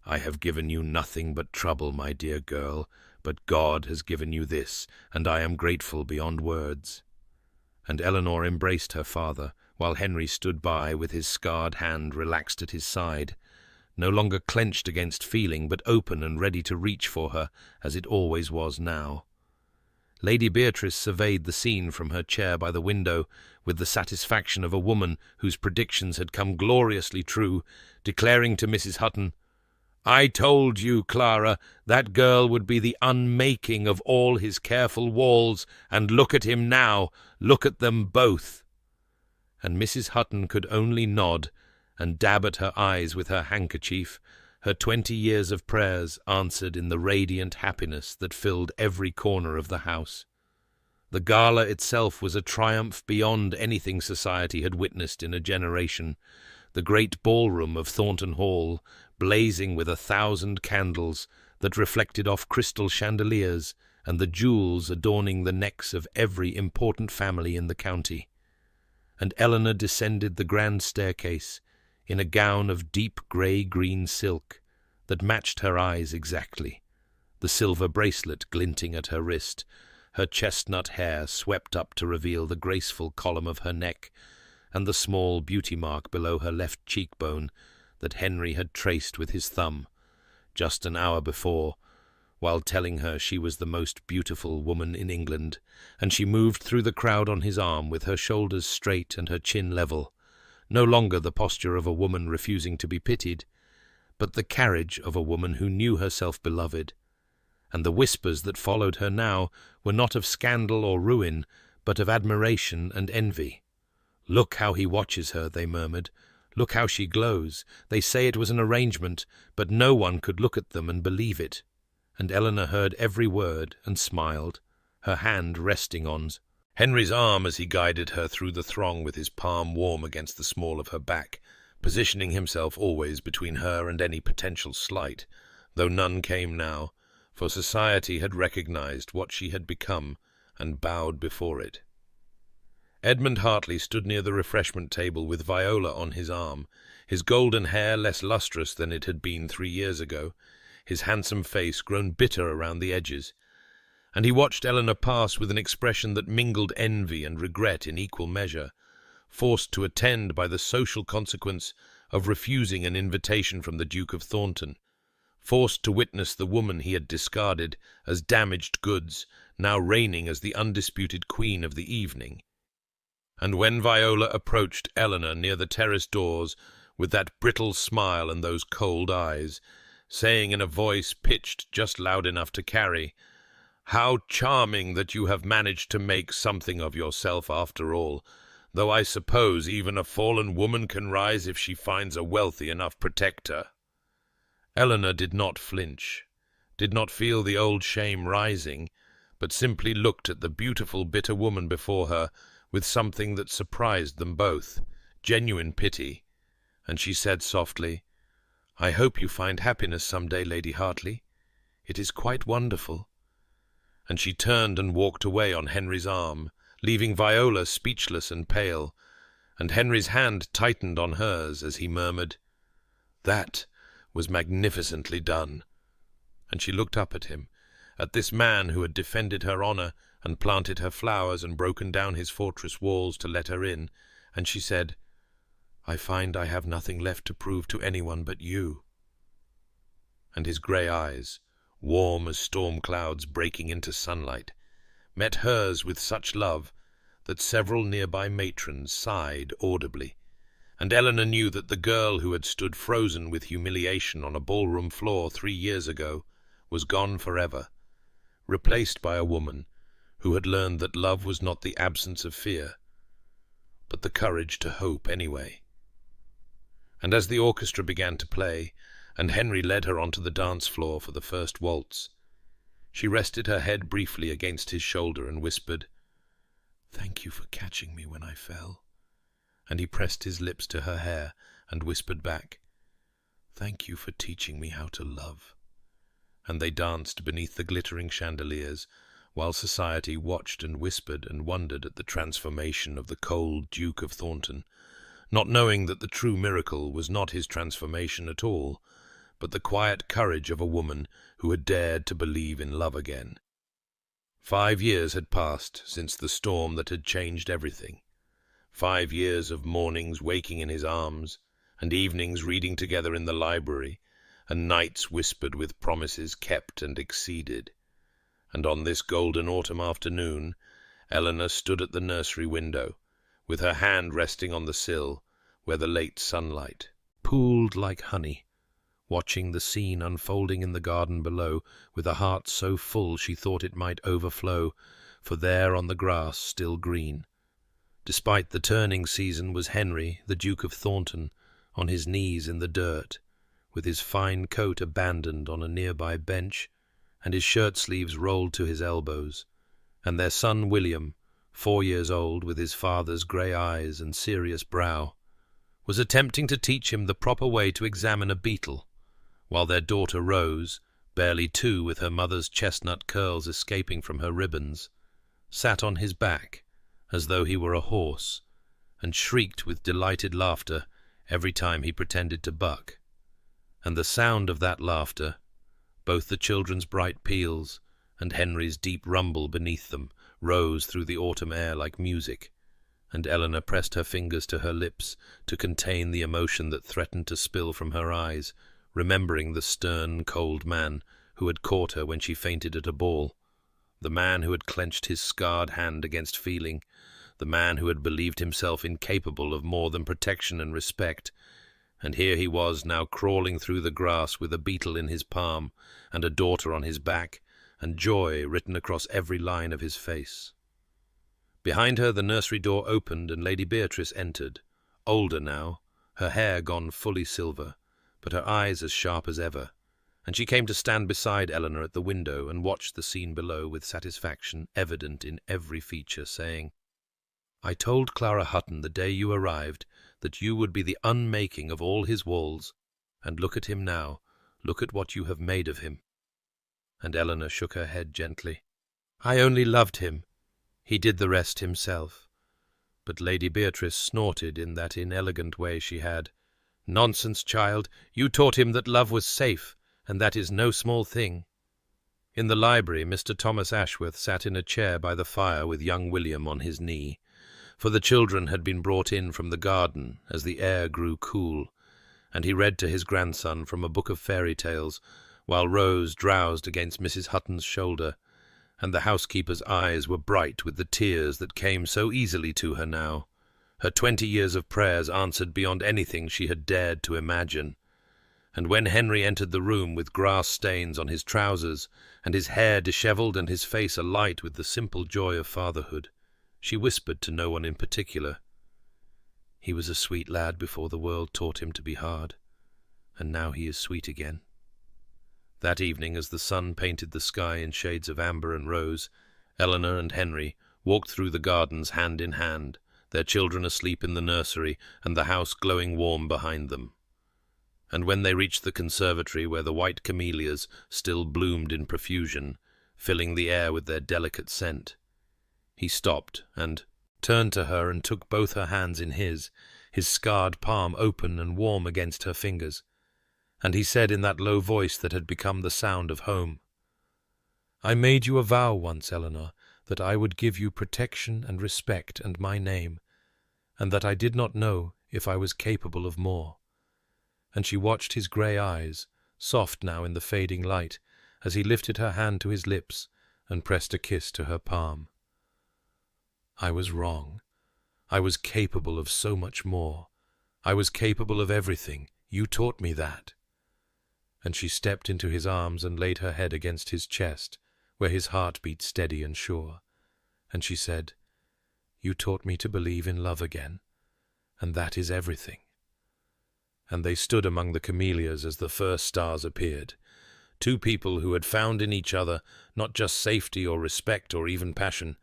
"I have given you nothing but trouble, my dear girl, but God has given you this, and I am grateful beyond words." And Eleanor embraced her father, while Henry stood by with his scarred hand relaxed at his side, no longer clenched against feeling, but open and ready to reach for her, as it always was now. Lady Beatrice surveyed the scene from her chair by the window with the satisfaction of a woman whose predictions had come gloriously true, declaring to Mrs. Hutton, "I told you, Clara, that girl would be the unmaking of all his careful walls, and look at him now, look at them both." And Mrs. Hutton could only nod and dab at her eyes with her handkerchief, her 20 years of prayers answered in the radiant happiness that filled every corner of the house. The gala itself was a triumph beyond anything society had witnessed in a generation, the great ballroom of Thornton Hall blazing with 1,000 candles that reflected off crystal chandeliers, and the jewels adorning the necks of every important family in the county. And Eleanor descended the grand staircase in a gown of deep grey-green silk that matched her eyes exactly, the silver bracelet glinting at her wrist, her chestnut hair swept up to reveal the graceful column of her neck, and the small beauty mark below her left cheekbone that Henry had traced with his thumb just an hour before, while telling her she was the most beautiful woman in England, and she moved through the crowd on his arm with her shoulders straight and her chin level, no longer the posture of a woman refusing to be pitied, but the carriage of a woman who knew herself beloved. And the whispers that followed her now were not of scandal or ruin, but of admiration and envy. "Look how he watches her," they murmured. "Look how she glows. They say it was an arrangement, but no one could look at them and believe it." And Eleanor heard every word and smiled, her hand resting on Henry's arm as he guided her through the throng with his palm warm against the small of her back, positioning himself always between her and any potential slight, though none came now, for society had recognized what she had become and bowed before it. Edmund Hartley stood near the refreshment table with Viola on his arm, his golden hair less lustrous than it had been 3 years ago, his handsome face grown bitter around the edges, and he watched Eleanor pass with an expression that mingled envy and regret in equal measure, forced to attend by the social consequence of refusing an invitation from the Duke of Thornton, forced to witness the woman he had discarded as damaged goods, now reigning as the undisputed queen of the evening. And when Viola approached Eleanor near the terrace doors with that brittle smile and those cold eyes, saying in a voice pitched just loud enough to carry, "How charming that you have managed to make something of yourself after all. though I suppose even a fallen woman can rise if she finds a wealthy enough protector." Eleanor did not flinch, did not feel the old shame rising, but simply looked at the beautiful, bitter woman before her with something that surprised them both, genuine pity, and she said softly, "I hope you find happiness some day, Lady Hartley. It is quite wonderful." And she turned and walked away on Henry's arm, leaving Viola speechless and pale, and Henry's hand tightened on hers as he murmured, "That was magnificently done." And she looked up at him, at this man who had defended her honour and planted her flowers and broken down his fortress walls to let her in, and she said, "I find I have nothing left to prove to anyone but you." And his grey eyes, warm as storm clouds breaking into sunlight, met hers with such love that several nearby matrons sighed audibly, and Eleanor knew that the girl who had stood frozen with humiliation on a ballroom floor 3 years ago was gone forever, replaced by a woman who had learned that love was not the absence of fear, but the courage to hope anyway. And as the orchestra began to play, and Henry led her onto the dance floor for the first waltz, she rested her head briefly against his shoulder and whispered, "Thank you for catching me when I fell." And he pressed his lips to her hair and whispered back, "Thank you for teaching me how to love." And they danced beneath the glittering chandeliers, while society watched and whispered and wondered at the transformation of the cold Duke of Thornton, not knowing that the true miracle was not his transformation at all, but the quiet courage of a woman who had dared to believe in love again. 5 years had passed since the storm that had changed everything. 5 years of mornings waking in his arms, and evenings reading together in the library, and nights whispered with promises kept and exceeded. And on this golden autumn afternoon, Eleanor stood at the nursery window, with her hand resting on the sill, where the late sunlight pooled like honey, watching the scene unfolding in the garden below, with a heart so full she thought it might overflow, for there on the grass, still green, despite the turning season, was Henry, the Duke of Thornton, on his knees in the dirt, with his fine coat abandoned on a nearby bench, and his shirt-sleeves rolled to his elbows, and their son William, 4 years old, with his father's grey eyes and serious brow, was attempting to teach him the proper way to examine a beetle, while their daughter Rose, barely 2, with her mother's chestnut curls escaping from her ribbons, sat on his back as though he were a horse, and shrieked with delighted laughter every time he pretended to buck. And the sound of that laughter, both the children's bright peals and Henry's deep rumble beneath them, rose through the autumn air like music, and Eleanor pressed her fingers to her lips to contain the emotion that threatened to spill from her eyes, remembering the stern, cold man who had caught her when she fainted at a ball, the man who had clenched his scarred hand against feeling, the man who had believed himself incapable of more than protection and respect. And here he was now crawling through the grass with a beetle in his palm and a daughter on his back, and joy written across every line of his face. Behind her the nursery door opened and Lady Beatrice entered, older now, her hair gone fully silver, but her eyes as sharp as ever, and she came to stand beside Eleanor at the window and watched the scene below with satisfaction evident in every feature, saying, "I told Clara Hutton the day you arrived that you would be the unmaking of all his walls, and look at him now, look at what you have made of him." And Eleanor shook her head gently. "I only loved him. He did the rest himself." But Lady Beatrice snorted in that inelegant way she had. "Nonsense, child. You taught him that love was safe, and that is no small thing." In the library Mr. Thomas Ashworth sat in a chair by the fire with young William on his knee, for the children had been brought in from the garden as the air grew cool, and he read to his grandson from a book of fairy tales, while Rose drowsed against Mrs. Hutton's shoulder, and the housekeeper's eyes were bright with the tears that came so easily to her now, her 20 years of prayers answered beyond anything she had dared to imagine. And when Henry entered the room with grass stains on his trousers, and his hair dishevelled and his face alight with the simple joy of fatherhood, she whispered to no one in particular, He was a sweet lad before the world taught him to be hard, and now he is sweet again. That evening, as the sun painted the sky in shades of amber and rose, Eleanor and Henry walked through the gardens hand in hand, their children asleep in the nursery and the house glowing warm behind them. And when they reached the conservatory where the white camellias still bloomed in profusion, filling the air with their delicate scent, he stopped and turned to her and took both her hands in his scarred palm open and warm against her fingers, and he said in that low voice that had become the sound of home, "I made you a vow once, Eleanor, that I would give you protection and respect and my name, and that I did not know if I was capable of more." And she watched his grey eyes, soft now in the fading light, as he lifted her hand to his lips and pressed a kiss to her palm. "I was wrong. I was capable of so much more. I was capable of everything. You taught me that." And she stepped into his arms and laid her head against his chest, where his heart beat steady and sure. And she said, "You taught me to believe in love again, and that is everything." And they stood among the camellias as the first stars appeared, two people who had found in each other not just safety or respect or even passion,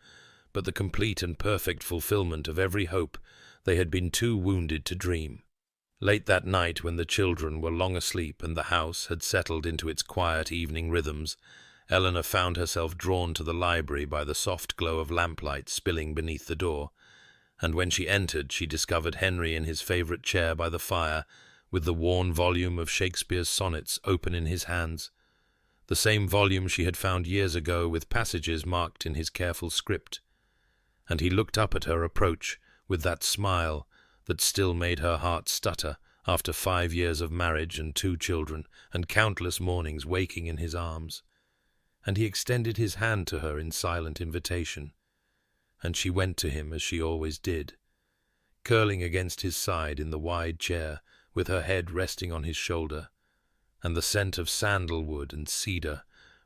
but the complete and perfect fulfillment of every hope they had been too wounded to dream. Late that night, when the children were long asleep and the house had settled into its quiet evening rhythms, Eleanor found herself drawn to the library by the soft glow of lamplight spilling beneath the door, and when she entered she discovered Henry in his favourite chair by the fire, with the worn volume of Shakespeare's sonnets open in his hands, the same volume she had found years ago with passages marked in his careful script. And he looked up at her approach with that smile that still made her heart stutter after 5 years of marriage and 2 children and countless mornings waking in his arms. And he extended his hand to her in silent invitation, and she went to him as she always did, curling against his side in the wide chair, with her head resting on his shoulder, and the scent of sandalwood and cedar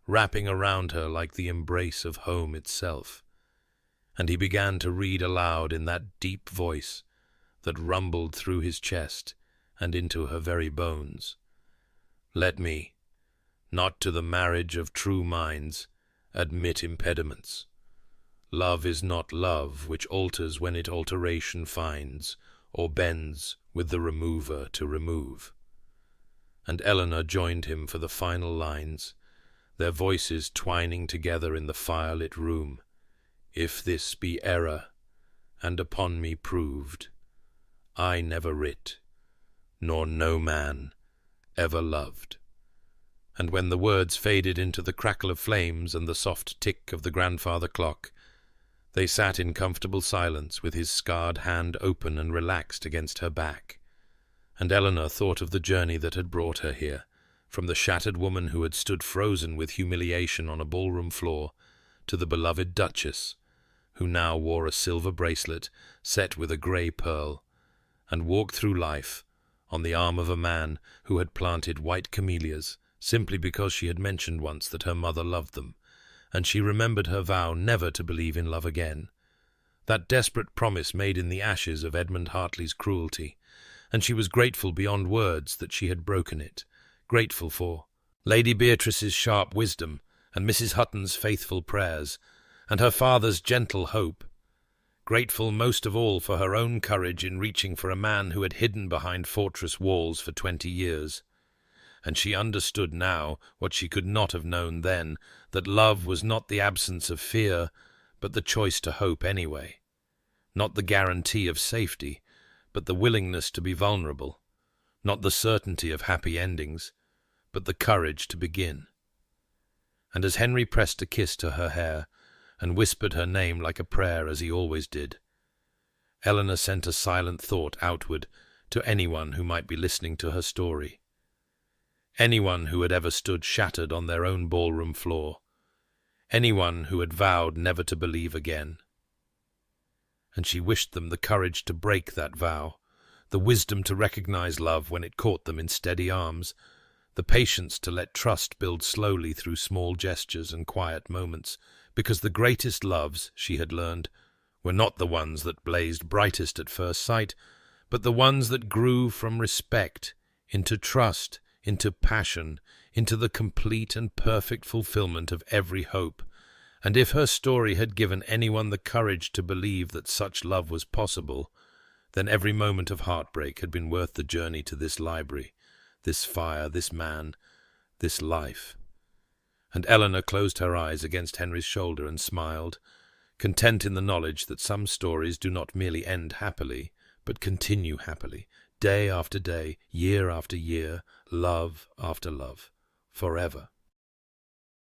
wrapping around her like the embrace of home itself. And he began to read aloud in that deep voice that rumbled through his chest and into her very bones. "Let me, not to the marriage of true minds, admit impediments. Love is not love which alters when it alteration finds, or bends with the remover to remove." And Eleanor joined him for the final lines, their voices twining together in the firelit room. "If this be error, and upon me proved, I never writ, nor no man ever loved." And when the words faded into the crackle of flames and the soft tick of the grandfather clock, they sat in comfortable silence with his scarred hand open and relaxed against her back. And Eleanor thought of the journey that had brought her here, from the shattered woman who had stood frozen with humiliation on a ballroom floor, to the beloved Duchess, who now wore a silver bracelet set with a grey pearl, and walked through life on the arm of a man who had planted white camellias simply because she had mentioned once that her mother loved them, and she remembered her vow never to believe in love again, that desperate promise made in the ashes of Edmund Hartley's cruelty, and she was grateful beyond words that she had broken it, grateful for Lady Beatrice's sharp wisdom and Mrs. Hutton's faithful prayers, and her father's gentle hope, grateful most of all for her own courage in reaching for a man who had hidden behind fortress walls for 20 years. And she understood now what she could not have known then, that love was not the absence of fear, but the choice to hope anyway, not the guarantee of safety, but the willingness to be vulnerable, not the certainty of happy endings, but the courage to begin. And as Henry pressed a kiss to her hair, and whispered her name like a prayer as he always did, Eleanor sent a silent thought outward to anyone who might be listening to her story, anyone who had ever stood shattered on their own ballroom floor, anyone who had vowed never to believe again. And she wished them the courage to break that vow, the wisdom to recognize love when it caught them in steady arms, the patience to let trust build slowly through small gestures and quiet moments, because the greatest loves, she had learned, were not the ones that blazed brightest at first sight, but the ones that grew from respect into trust, into passion, into the complete and perfect fulfillment of every hope. And if her story had given anyone the courage to believe that such love was possible, then every moment of heartbreak had been worth the journey to this library, this fire, this man, this life. And Eleanor closed her eyes against Henry's shoulder and smiled, content in the knowledge that some stories do not merely end happily, but continue happily, day after day, year after year, love after love, forever.